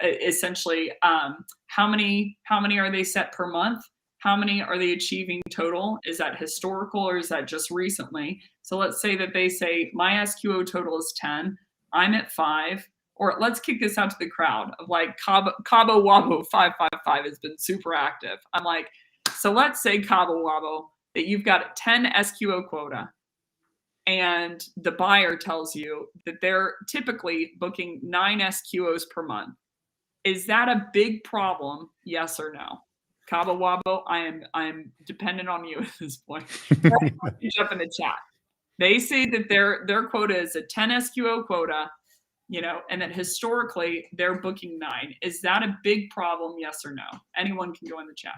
S2: Essentially, how many are they set per month? How many are they achieving total? Is that historical or is that just recently? So let's say that they say my SQO total is 10, I'm at 5, or let's kick this out to the crowd of like Cabo Wabo 555 has been super active. I'm like, so let's say Cabo Wabo that you've got a 10 SQO quota and the buyer tells you that they're typically booking 9 SQOs per month. Is that a big problem? Yes or no? Cabo Wabo, I'm dependent on you at this point. Jump in the chat. They say that their quota is a 10 SQO quota, you know, and that historically they're booking 9. Is that a big problem? Yes or no? Anyone can go in the chat.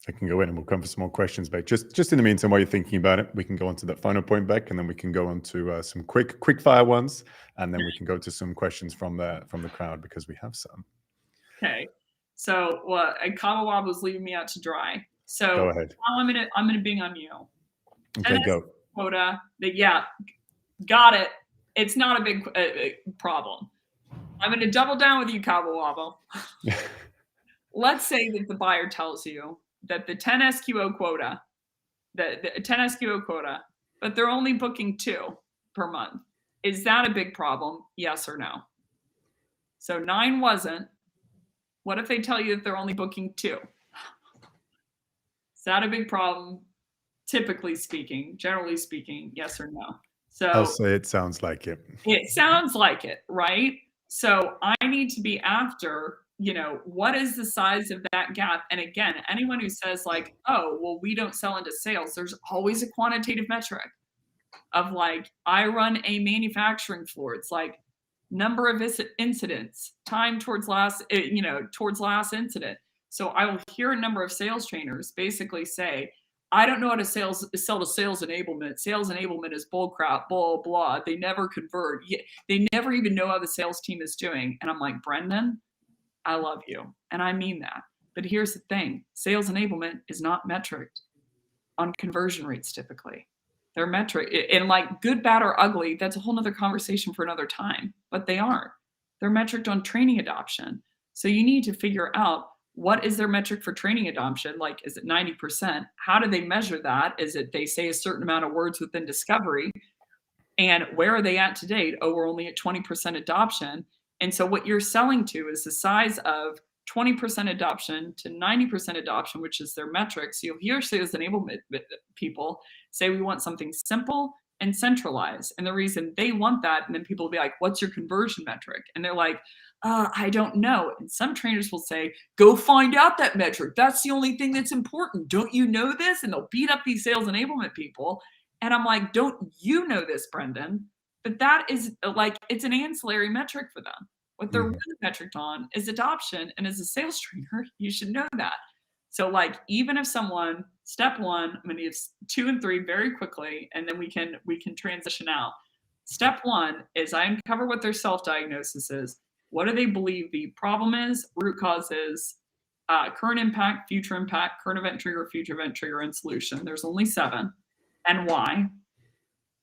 S1: I can go in and we'll come for some more questions, Becc. Just in the meantime, while you're thinking about it, we can go on to that final point, Becc, and then we can go on to some quick fire ones, and then we can go to some questions from the crowd because we have some.
S2: Okay. So Cabo Wabo was leaving me out to dry. So
S1: go ahead.
S2: Now I'm gonna bing on you.
S1: Okay, go.
S2: Quota. Yeah, got it. It's not a big problem. I'm gonna double down with you, Cabo Wabo. Let's say that the buyer tells you that the 10 SQO quota, the 10 SQO quota, but they're only booking 2 per month. Is that a big problem? Yes or no? So 9 wasn't. What if they tell you that they're only booking 2? Is that a big problem? Typically speaking, generally speaking, yes or no? So
S1: I'll say it sounds like it.
S2: It sounds like it, right? So I need to be after, you know, what is the size of that gap? And again, anyone who says like, oh, well, we don't sell into sales, there's always a quantitative metric of like, I run a manufacturing floor. It's like number of incidents, time towards last incident. So I will hear a number of sales trainers basically say, I don't know how to sell to sales enablement. Sales enablement is bull crap, blah, blah. They never convert. They never even know how the sales team is doing. And I'm like, Brendan, I love you. And I mean that. But here's the thing. Sales enablement is not metriced on conversion rates typically. They're metric. And like good, bad, or ugly, that's a whole nother conversation for another time. But they aren't. They're metriced on training adoption. So you need to figure out, what is their metric for training adoption? Like, is it 90%? How do they measure that? Is it they say a certain amount of words within discovery? And where are they at to date? Oh, we're only at 20% adoption. And so what you're selling to is the size of 20% adoption to 90% adoption, which is their metric. So you'll hear sales enablement people say we want something simple and centralized. And the reason they want that, and then people will be like, what's your conversion metric? And they're like, I don't know. And some trainers will say, go find out that metric. That's the only thing that's important. Don't you know this? And they'll beat up these sales enablement people. And I'm like, don't you know this, Brendan? But that is like, it's an ancillary metric for them. What they're really metriced on is adoption. And as a sales trainer, you should know that. So like, even if someone, step 1, I'm going to give 2 and 3 very quickly, and then we can transition out. Step 1 is I uncover what their self-diagnosis is. What do they believe the problem is, root cause is, current impact, current event trigger, future event trigger, and solution. There's only 7. And why?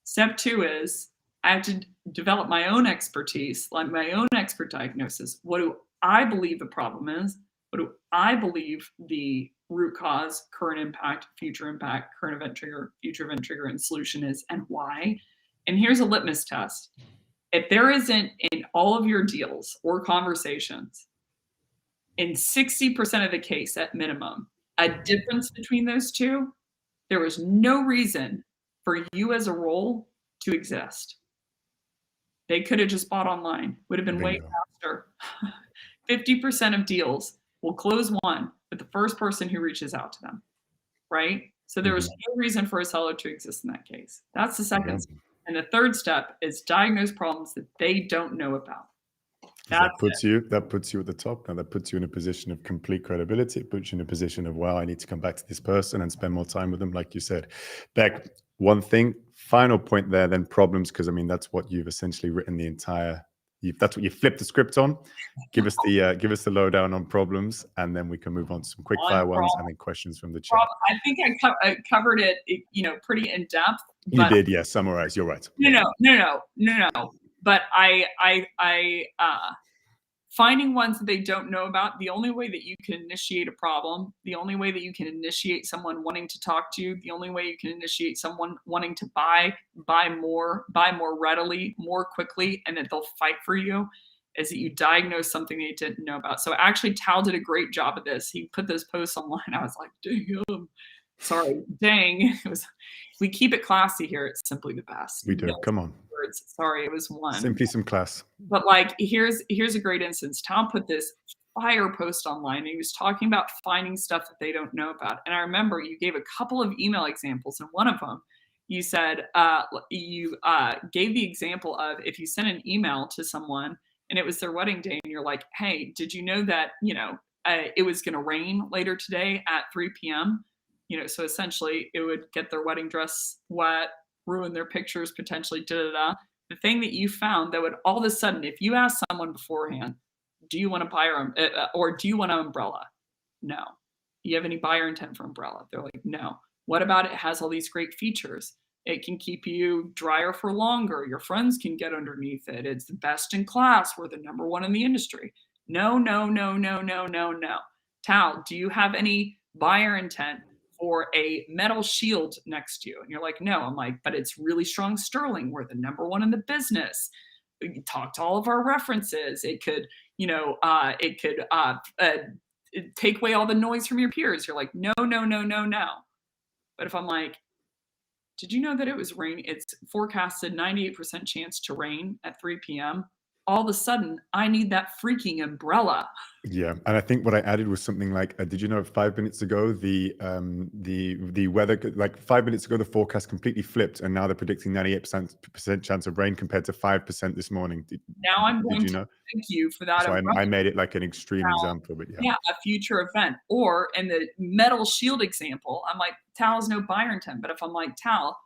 S2: Step 2 is I have to develop my own expertise, like my own expert diagnosis. What do I believe the problem is? What do I believe the root cause, current impact, current event trigger, future event trigger, and solution is, and why? And here's a litmus test. If there isn't in all of your deals or conversations, in 60% of the case at minimum, a difference between those two, there was no reason for you as a role to exist. They could have just bought online, would have been way faster. 50% of deals will close one with the first person who reaches out to them, right? So there was no reason for a seller to exist in that case. That's the second step. And the third step is diagnose problems that they don't know about.
S1: That puts you at the top. Now that puts you in a position of complete credibility. It puts you in a position of, wow, I need to come back to this person and spend more time with them, like you said. Becc, one thing, final point there, then problems, because I mean that's what you've essentially written the entire. That's what you flipped the script on. Give us the lowdown on problems, and then we can move on to some quick fire ones and then questions from the chat.
S2: I think I covered it, pretty in depth.
S1: You did, yes. Summarize. You're right.
S2: No. But finding ones that they don't know about. The only way that you can initiate a problem, the only way that you can initiate someone wanting to talk to you, the only way you can initiate someone wanting to buy more readily, more quickly, and that they'll fight for you, is that you diagnose something they didn't know about. So actually, Tal did a great job of this. He put those posts online. I was like, dang. We keep it classy here. It's simply the best.
S1: We do. Come on.
S2: Words. Sorry, it was one.
S1: Simply some class.
S2: But like, here's a great instance. Tal put this fire post online, and he was talking about finding stuff that they don't know about. And I remember you gave a couple of email examples, and one of them you said you gave the example of if you sent an email to someone and it was their wedding day, and you're like, hey, did you know that it was going to rain later today at 3 p.m.? So essentially it would get their wedding dress wet, ruin their pictures, potentially, The thing that you found that would all of a sudden, if you ask someone beforehand, do you want to buy or do you want an umbrella? No. You have any buyer intent for umbrella? They're like, no. What about it has all these great features? It can keep you drier for longer. Your friends can get underneath it. It's the best in class. We're the number one in the industry. No. Tal, do you have any buyer intent or a metal shield next to you? And you're like, no. I'm like, but it's really strong sterling. We're the number one in the business. We talk to all of our references. It could, take away all the noise from your peers. You're like, no. But if I'm like, did you know that it was rain? It's forecasted 98% chance to rain at 3 p.m. All of a sudden, I need that freaking umbrella.
S1: Yeah, and I think what I added was something like, did you know 5 minutes ago the weather, like 5 minutes ago the forecast completely flipped, and now they're predicting 98% chance of rain compared to 5% this morning.
S2: Now I'm going to thank you for that.
S1: So I made it like an extreme example, but yeah,
S2: a future event. Or in the metal shield example, I'm like, Tal has no buyer intent, but if I'm like, Tal,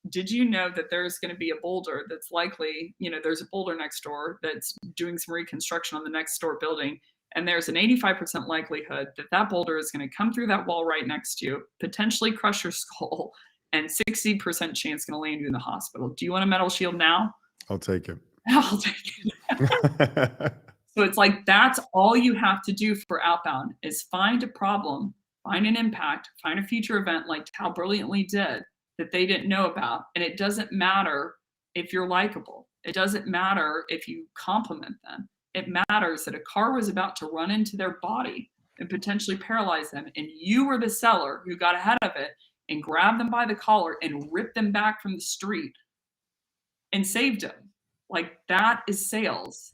S2: did you know that there's going to be a boulder that's likely, there's a boulder next door that's doing some reconstruction on the next door building, and there's an 85% likelihood that that boulder is going to come through that wall right next to you, potentially crush your skull, and 60% chance going to land you in the hospital. Do you want a metal shield now?
S1: I'll take it.
S2: I'll take it. So it's like, that's all you have to do for outbound is find a problem, find an impact, find a future event like Tal brilliantly did that they didn't know about. And it doesn't matter if you're likable. It doesn't matter if you compliment them. It matters that a car was about to run into their body and potentially paralyze them. And you were the seller who got ahead of it and grabbed them by the collar and ripped them back from the street and saved them. Like, that is sales.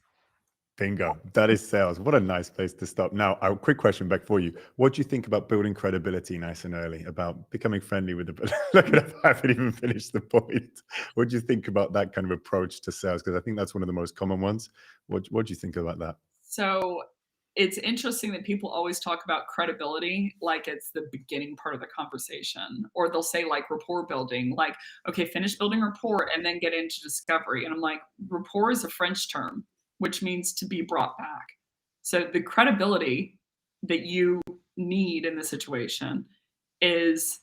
S1: Bingo. That is sales. What a nice place to stop. Now, a quick question back for you. What do you think about building credibility nice and early, about becoming friendly with the... Look at I haven't even finished the point. What do you think about that kind of approach to sales? Because I think that's one of the most common ones. What do you think about that?
S2: So it's interesting that people always talk about credibility like it's the beginning part of the conversation. Or they'll say like rapport building, like, okay, finish building rapport and then get into discovery. And I'm like, rapport is a French term, which means to be brought back. So the credibility that you need in the situation is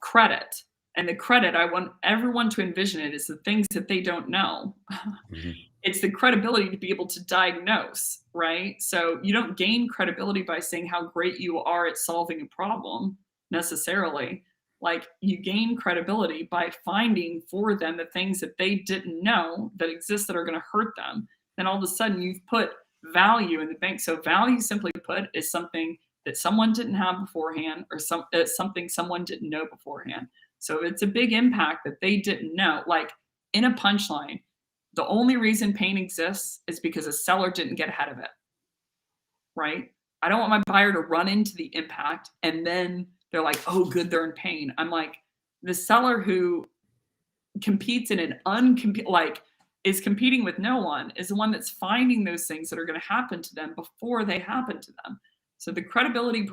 S2: credit. And the credit, I want everyone to envision it, is the things that they don't know. Mm-hmm. It's the credibility to be able to diagnose, right? So you don't gain credibility by saying how great you are at solving a problem necessarily. Like, you gain credibility by finding for them the things that they didn't know that exist that are going to hurt them. Then all of a sudden you've put value in the bank. So value, simply put, is something that someone didn't have beforehand, or something someone didn't know beforehand. So it's a big impact that they didn't know. Like, in a punchline, the only reason pain exists is because a seller didn't get ahead of it, right? I don't want my buyer to run into the impact and then they're like, oh, good, they're in pain. I'm like, the seller who competes in an is competing with no one is the one that's finding those things that are going to happen to them before they happen to them. So the credibility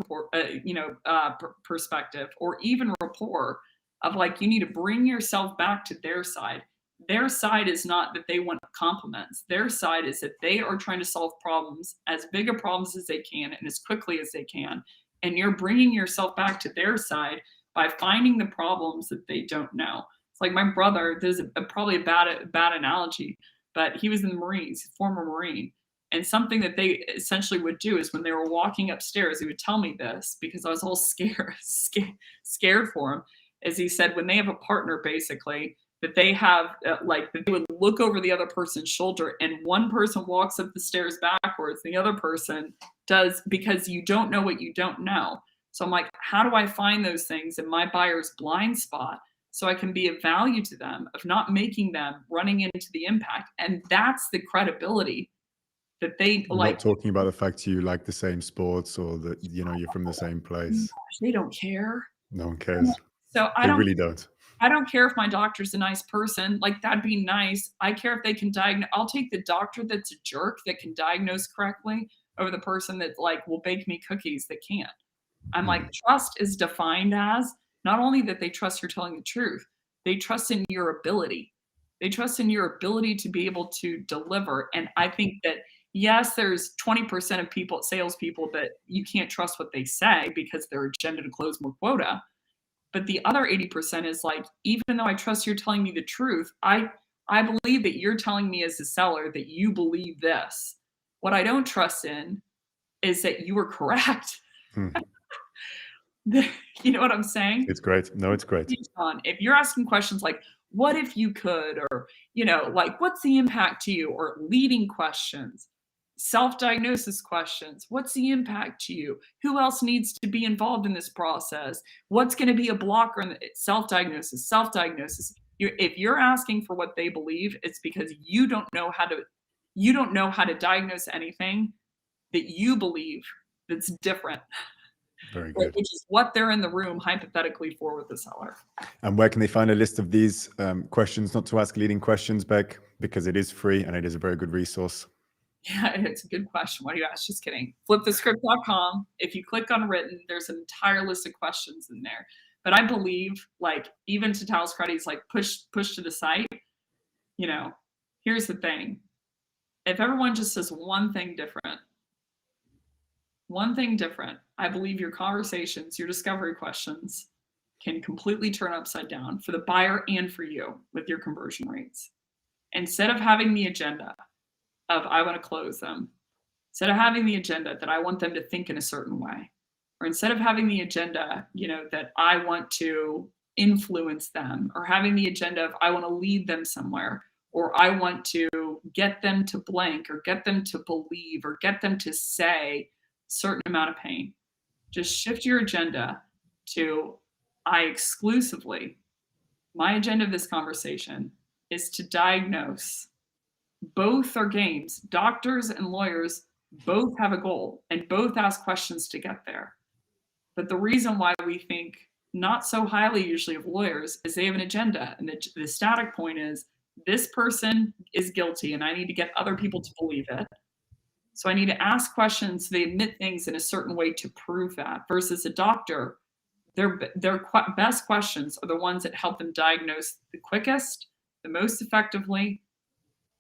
S2: perspective, or even rapport of like, you need to bring yourself back to their side. Their side is not that they want compliments. Their side is that they are trying to solve problems, as big a problems as they can and as quickly as they can. And you're bringing yourself back to their side by finding the problems that they don't know. It's like my brother, there's probably a bad analogy, but he was in the Marines, former Marine. And something that they essentially would do is when they were walking upstairs, he would tell me this because I was all scared for him. As he said, when they have a partner, basically, that they have like that they would look over the other person's shoulder, and one person walks up the stairs backwards, the other person does, because you don't know what you don't know. So I'm like, how do I find those things in my buyer's blind spot so I can be of value to them, of not making them running into the impact? And that's the credibility that they like.
S1: Not talking about the fact you like the same sports or that, you know, you're from the same place.
S2: They don't care.
S1: No one cares.
S2: So
S1: They really don't.
S2: I don't care if my doctor's a nice person. Like, that'd be nice. I care if they can diagnose. I'll take the doctor that's a jerk that can diagnose correctly over the person that like will bake me cookies that can't. I'm like, trust is defined as not only that they trust you're telling the truth, they trust in your ability. They trust in your ability to be able to deliver. And I think that, yes, there's 20% of people, salespeople, that you can't trust what they say because their agenda to close more quota. But the other 80% is like, even though I trust you're telling me the truth, I believe that you're telling me as a seller that you believe this. What I don't trust in is that you were correct. You know what I'm saying?
S1: It's great. No, it's great.
S2: If you're asking questions like, what if you could, or, you know, like, what's the impact to you, or leading questions, self-diagnosis questions, what's the impact to you? Who else needs to be involved in this process? What's going to be a blocker in the self-diagnosis? If you're asking for what they believe, it's because you don't know how to diagnose anything that you believe that's different.
S1: Very good.
S2: Which is what they're in the room hypothetically for with the seller.
S1: And where can they find a list of these questions, not to ask leading questions, Becc, because it is free and it is a very good resource?
S2: Yeah, it's a good question. Why do you ask? Just kidding. Flipthescript.com. If you click on written, there's an entire list of questions in there. But I believe, like, even to Tal's credit, he's like, push to the site. You know, here's the thing. If everyone just says one thing different, I believe your conversations, your discovery questions can completely turn upside down for the buyer and for you with your conversion rates. Instead of having the agenda of I want to close them, instead of having the agenda that I want them to think in a certain way, or instead of having the agenda, you know, that I want to influence them, or having the agenda of I want to lead them somewhere, or I want to get them to blank, or get them to believe, or get them to say a certain amount of pain. Just shift your agenda to my agenda of this conversation is to diagnose. Both are games. Doctors and lawyers both have a goal and both ask questions to get there. But the reason why we think not so highly usually of lawyers is they have an agenda. And the static point is this person is guilty and I need to get other people to believe it. So I need to ask questions so they admit things in a certain way to prove that. Versus a doctor, their best questions are the ones that help them diagnose the quickest, the most effectively,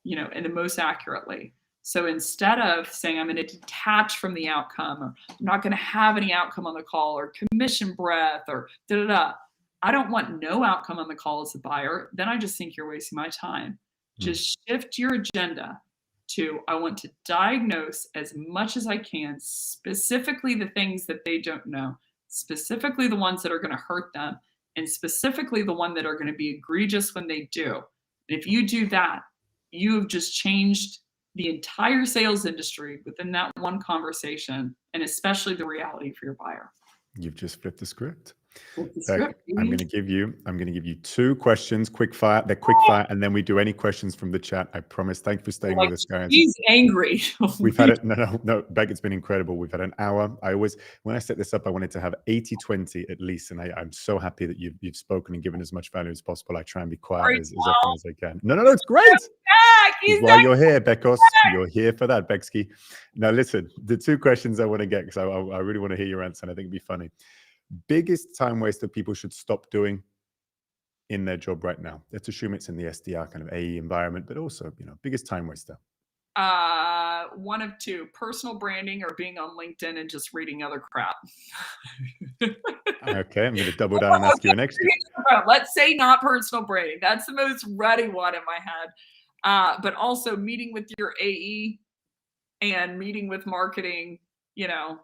S2: you know, and the most accurately. So instead of saying I'm going to detach from the outcome, or I'm not going to have any outcome on the call, or commission breath, or I don't want no outcome on the call as a buyer. Then I just think you're wasting my time. Just shift your agenda to I want to diagnose as much as I can, specifically the things that they don't know, specifically the ones that are going to hurt them, and specifically the one that are going to be egregious when they do. And if you do that, you have just changed the entire sales industry within that one conversation, and especially the reality for your buyer.
S1: You've just flipped the script.
S2: Script,
S1: I'm going to give you 2 questions, quick fire. They're quick fire, and then we do any questions from the chat. I promise. Thank you for staying with us, guys.
S2: He's angry.
S1: We've had it. No, Becc, it's been incredible. We've had an hour. When I set this up, I wanted to have 80-20 at least, and I'm so happy that you've spoken and given as much value as possible. I try and be quiet as often as I can. No, it's great.
S2: He's
S1: why you're here, Beckos. You're here for that, Becksky. Now, listen, the 2 questions I want to get, because I really want to hear your answer, and I think it'd be funny. Biggest time waster people should stop doing in their job right now? Let's assume it's in the SDR kind of AE environment, but also, you know, biggest time waster.
S2: One of 2: personal branding or being on LinkedIn and just reading other crap.
S1: Okay, I'm going to double down and ask you an extra.
S2: Let's say not personal branding. That's the most ready one in my head. But also meeting with your AE and meeting with marketing, you know,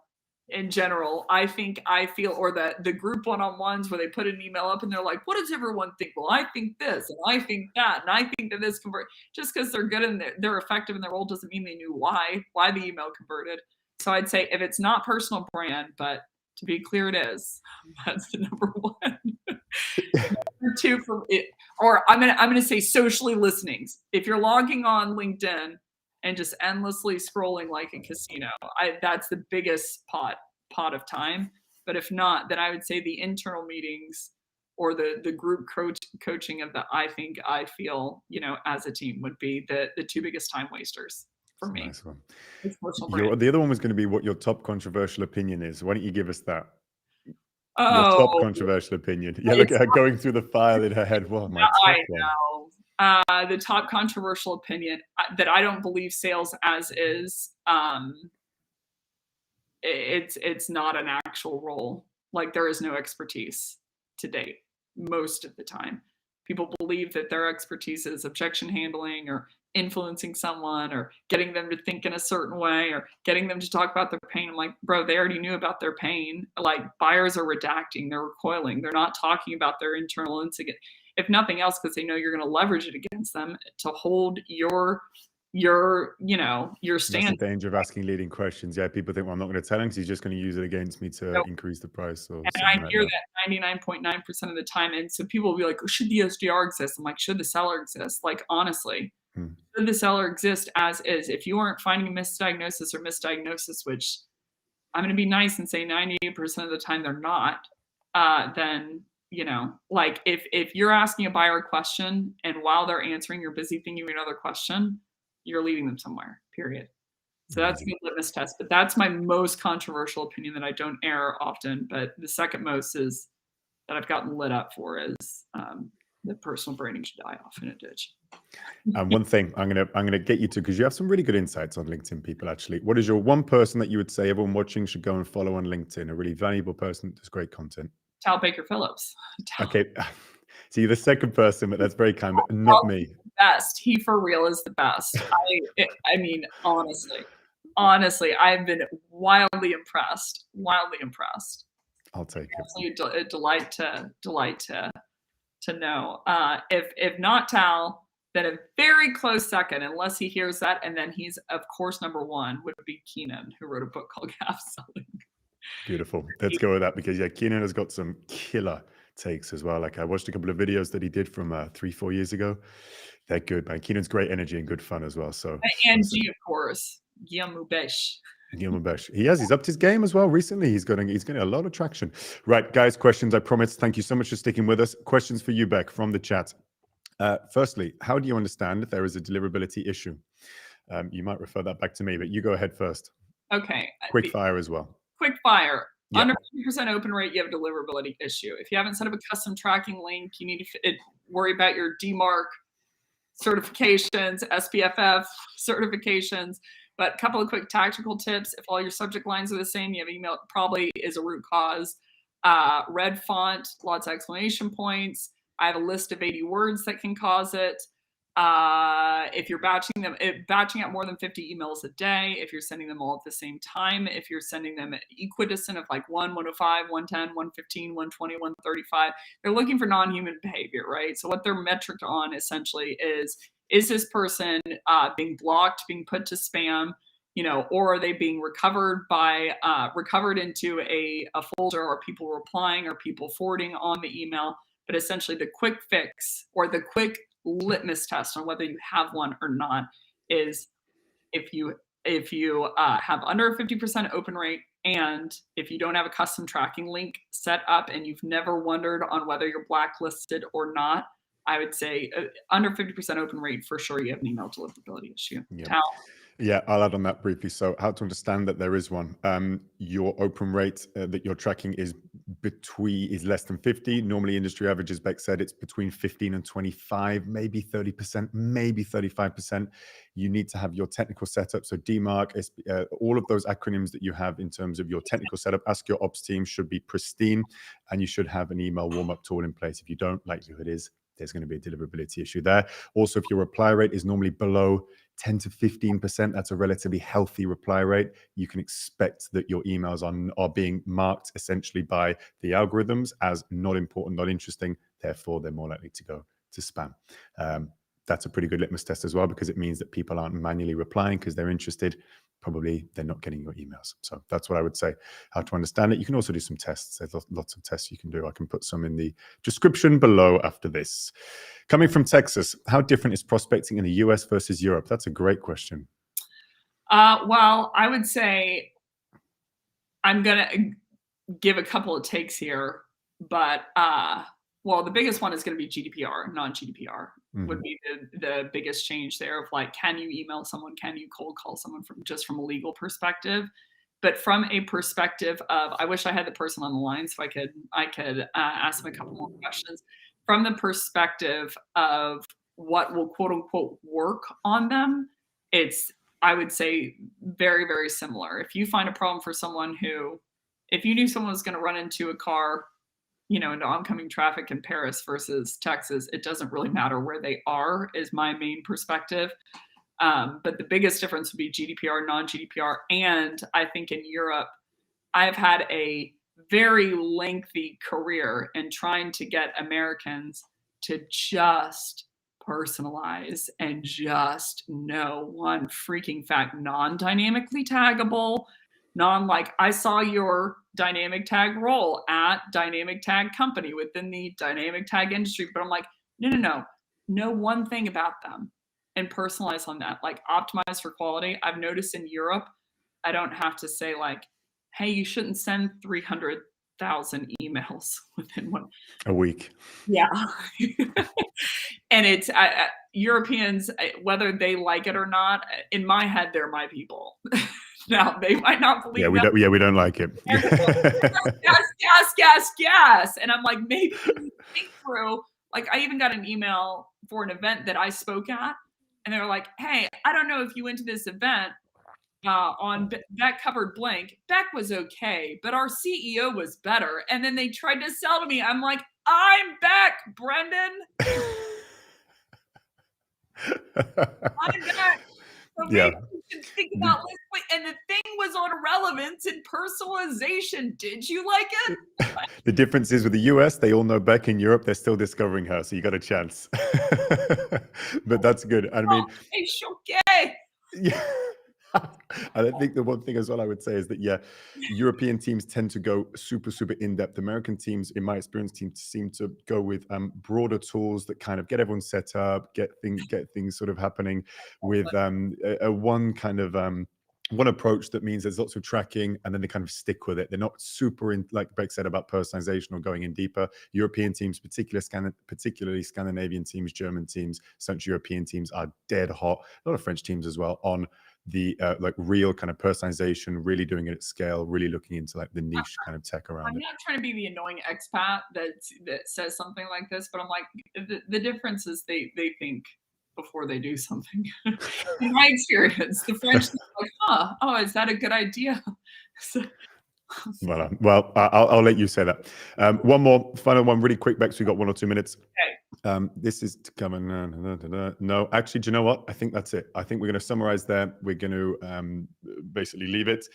S2: in general, I feel, or the group one-on-ones where they put an email up and they're like, what does everyone think? Well, I think this, and I think that, and I think that this convert. Just because they're good and they're effective in their role doesn't mean they knew why the email converted. So I'd say if it's not personal brand, but to be clear, it is. That's the number one. Number two for it, or I'm gonna say socially listenings. If you're logging on LinkedIn and just endlessly scrolling like a casino, that's the biggest pot of time. But if not, then I would say the internal meetings or the group coaching of the I think, I feel, you know, as a team would be the two biggest time wasters for me.
S1: Nice one.
S2: It's personal brand.
S1: The other one was going to be what your top controversial opinion is. Why don't you give us that? Your top
S2: Oh,
S1: controversial opinion. Yeah, look at her going through the file in her head. Well, my top
S2: I
S1: one.
S2: know. The top controversial opinion that I don't believe sales as is. It's not an actual role. Like, there is no expertise to date most of the time. People believe that their expertise is objection handling or influencing someone or getting them to think in a certain way or getting them to talk about their pain. I'm like, bro, they already knew about their pain. Like, buyers are redacting, they're recoiling, they're not talking about their internal incident, if nothing else, because they know you're going to leverage it against them to hold your
S1: That's
S2: stand.
S1: the danger of asking leading questions. Yeah, people think, well, I'm not going to tell him because he's just going to use it against me to increase the price or
S2: And
S1: something
S2: I
S1: like
S2: hear
S1: that.
S2: that 99.9% of the time. And so people will be like, oh, should the SDR exist? I'm like, should the seller exist? Like, honestly, should the seller exist as is? If you aren't finding a misdiagnosis, which I'm going to be nice and say 98% of the time they're not, then, you know, like if you're asking a buyer a question and while they're answering, you're busy thinking of another question, you're leading them somewhere, period. So that's a good litmus test. But that's my most controversial opinion that I don't air often. But the second most is that I've gotten lit up for is that personal branding should die off in a ditch.
S1: And one thing I'm gonna get you to, because you have some really good insights on LinkedIn, people. Actually, what is your one person that you would say everyone watching should go and follow on LinkedIn? A really valuable person that does great content.
S2: Tal Baker-Phillips.
S1: Okay, so you're the second person, but that's very kind. But not me.
S2: Best. He for real is the best. I mean, honestly, I've been wildly impressed.
S1: I'll take it.
S2: Absolutely a delight to know. If not Tal, then a very close second, unless he hears that, and then he's of course number one would be Keenan, who wrote a book called Gap Selling.
S1: Beautiful. Let's go with that, because yeah, Keenan has got some killer takes as well. Like, I watched a couple of videos that he did from 3-4 years ago. They're good, man. Keenan's great energy and good fun as well. So,
S2: and G, of course, Guillaume Becc.
S1: He's upped his game as well recently. He's getting a lot of traction. Right, guys, questions, I promise. Thank you so much for sticking with us. Questions for you, Becc, from the chat. Firstly, how do you understand if there is a deliverability issue? You might refer that back to me, but you go ahead first.
S2: Okay.
S1: Quick fire as well.
S2: Quick fire.
S1: Yeah.
S2: Under 50% open rate, you have a deliverability issue. If you haven't set up a custom tracking link, you need to worry about your DMARC certifications, SPFF certifications. But a couple of quick tactical tips. If all your subject lines are the same, you have email, it probably is a root cause. Red font, lots of exclamation points. I have a list of 80 words that can cause it. If you're batching out more than 50 emails a day, if you're sending them all at the same time, if you're sending them equidistant of like 1, 105, 110, 115, 120, 135, they're looking for non-human behavior, right? So what they're metric on essentially is this person being blocked, being put to spam, you know, or are they being recovered into a folder, or people replying or people forwarding on the email? But essentially the quick fix or the quick litmus test on whether you have one or not is if you have under a 50% open rate, and if you don't have a custom tracking link set up and you've never wondered on whether you're blacklisted or not, I would say under 50% open rate, for sure you have an email deliverability issue.
S1: Yeah. Yeah, I'll add on that briefly. So how to understand that there is one. Your open rate that you're tracking is less than 50. Normally industry averages, Becc said, it's between 15 and 25, maybe 30%, maybe 35%. You need to have your technical setup. So DMARC, all of those acronyms that you have in terms of your technical setup, ask your ops team, should be pristine, and you should have an email warm-up tool in place. If you don't, likelihood is there's going to be a deliverability issue there. Also, if your reply rate is normally below 10 to 15%, that's a relatively healthy reply rate. You can expect that your emails are being marked essentially by the algorithms as not important, not interesting. Therefore, they're more likely to go to spam. That's a pretty good litmus test as well, because it means that people aren't manually replying because they're interested. Probably they're not getting your emails. So that's what I would say, how to understand it. You can also do some tests. There's lots of tests you can do. I can put some in the description below after this. Coming from Texas, how different is prospecting in the US versus Europe? That's a great question.
S2: Well, I would say I'm going to give a couple of takes here, but well, the biggest one is going to be GDPR, non-GDPR would be the biggest change there of like, can you email someone? Can you cold call someone from a legal perspective? But from a perspective of, I wish I had the person on the line so I could ask them a couple more questions. From the perspective of what will quote unquote work on them, it's, I would say, very, very similar. If you find a problem for someone if you knew someone was going to run into a car, into oncoming traffic in Paris versus Texas, it doesn't really matter where they are, is my main perspective. But the biggest difference would be GDPR, non-GDPR. And I think in Europe, I've had a very lengthy career in trying to get Americans to just personalize and just know one freaking fact, non-dynamically taggable, like I saw your dynamic tag role at dynamic tag company within the dynamic tag industry, but I'm like, no, know one thing about them and personalize on that, like optimize for quality. I've noticed in Europe, I don't have to say like, hey, you shouldn't send 300,000 emails within
S1: a week.
S2: Yeah. And it's Europeans, whether they like it or not, in my head, they're my people. Now, they might not believe that.
S1: We don't like it.
S2: Yes. And I'm like, maybe think through, like I even got an email for an event that I spoke at, and they were like, hey, I don't know if you went to this event on Becc covered blank. Becc was okay, but our CEO was better. And then they tried to sell to me. I'm like, I'm Becc, Brendan. I'm Becc. So maybe you should think about this. And the thing was on relevance and personalization. Did you like it?
S1: The difference is with the US, they all know Becc. In Europe, they're still discovering her, so you got a chance. But that's good. I mean,
S2: it's okay.
S1: Yeah. I think the one thing as well I would say is that, European teams tend to go super, super in-depth. American teams, in my experience, seem to go with broader tools that kind of get everyone set up, get things sort of happening with one approach that means there's lots of tracking, and then they kind of stick with it. They're not super in, like Becc said, about personalization or going in deeper. European teams, particularly Scandinavian teams, German teams, Central European teams are dead hot. A lot of French teams as well on the like real kind of personalization, really doing it at scale, really looking into like the niche kind of tech around it.
S2: I'm not trying to be the annoying expat that says something like this, but I'm like, the difference is they think before they do something. In my experience, the French are like, is that a good idea?
S1: Well, I'll let you say that. One more final one, really quick, Becc. So we got 1 or 2 minutes.
S2: Okay.
S1: This is to come in. No, actually, do you know what? I think that's it. I think we're going to summarize there. We're going to basically leave it.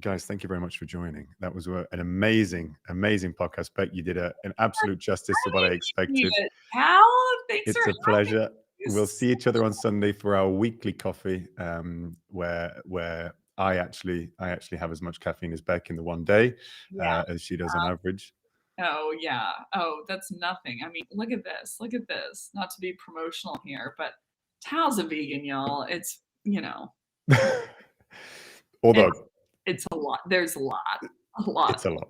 S1: Guys, thank you very much for joining. That was an amazing, amazing podcast, Becc. You did an absolute justice to what I expected.
S2: Tal, thanks.
S1: It's a pleasure. We'll see each other on Sunday for our weekly coffee, where I actually have as much caffeine as Becc in the one day as she does on average.
S2: Oh yeah. Oh, that's nothing. I mean, look at this. Look at this. Not to be promotional here, but Tal's a vegan, y'all. It's
S1: Although
S2: it's a lot. There's a lot.
S1: It's a lot.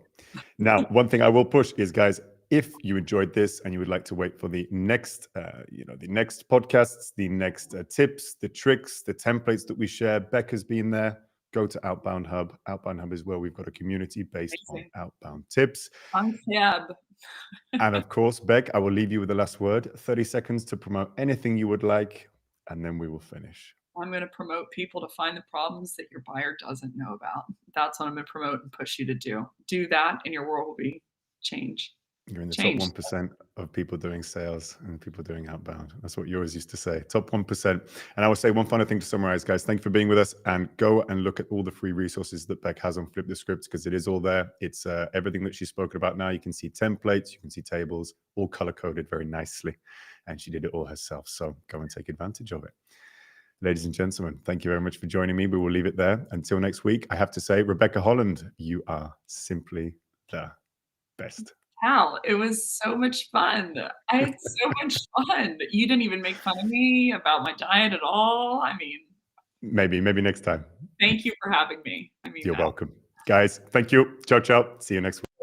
S1: Now, one thing I will push is, guys, if you enjoyed this and you would like to wait for the next, the next podcasts, the next tips, the tricks, the templates that we share, Becc has been there. Go to Outbound Hub. Outbound Hub is where we've got a community based on outbound tips. And of course, Becc, I will leave you with the last word. 30 seconds to promote anything you would like, and then we will finish.
S2: I'm going to promote people to find the problems that your buyer doesn't know about. That's what I'm going to promote and push you to do. Do that, and your world will be changed.
S1: You're in the
S2: Change.
S1: top 1% of people doing sales and people doing outbound. That's what you always used to say, top 1%. And I will say one final thing to summarize, guys. Thank you for being with us, and go and look at all the free resources that Becc has on Flip the Script, because it is all there. It's everything that she's spoken about now. You can see templates, you can see tables, all color coded very nicely. And she did it all herself. So go and take advantage of it. Ladies and gentlemen, thank you very much for joining me. We will leave it there. Until next week, I have to say, Becc Holland, you are simply the best.
S2: Tal, it was so much fun. I had so much fun. You didn't even make fun of me about my diet at all. I mean,
S1: maybe next time.
S2: Thank you for having me. I mean,
S1: You're welcome. Guys, thank you. Ciao, ciao. See you next week.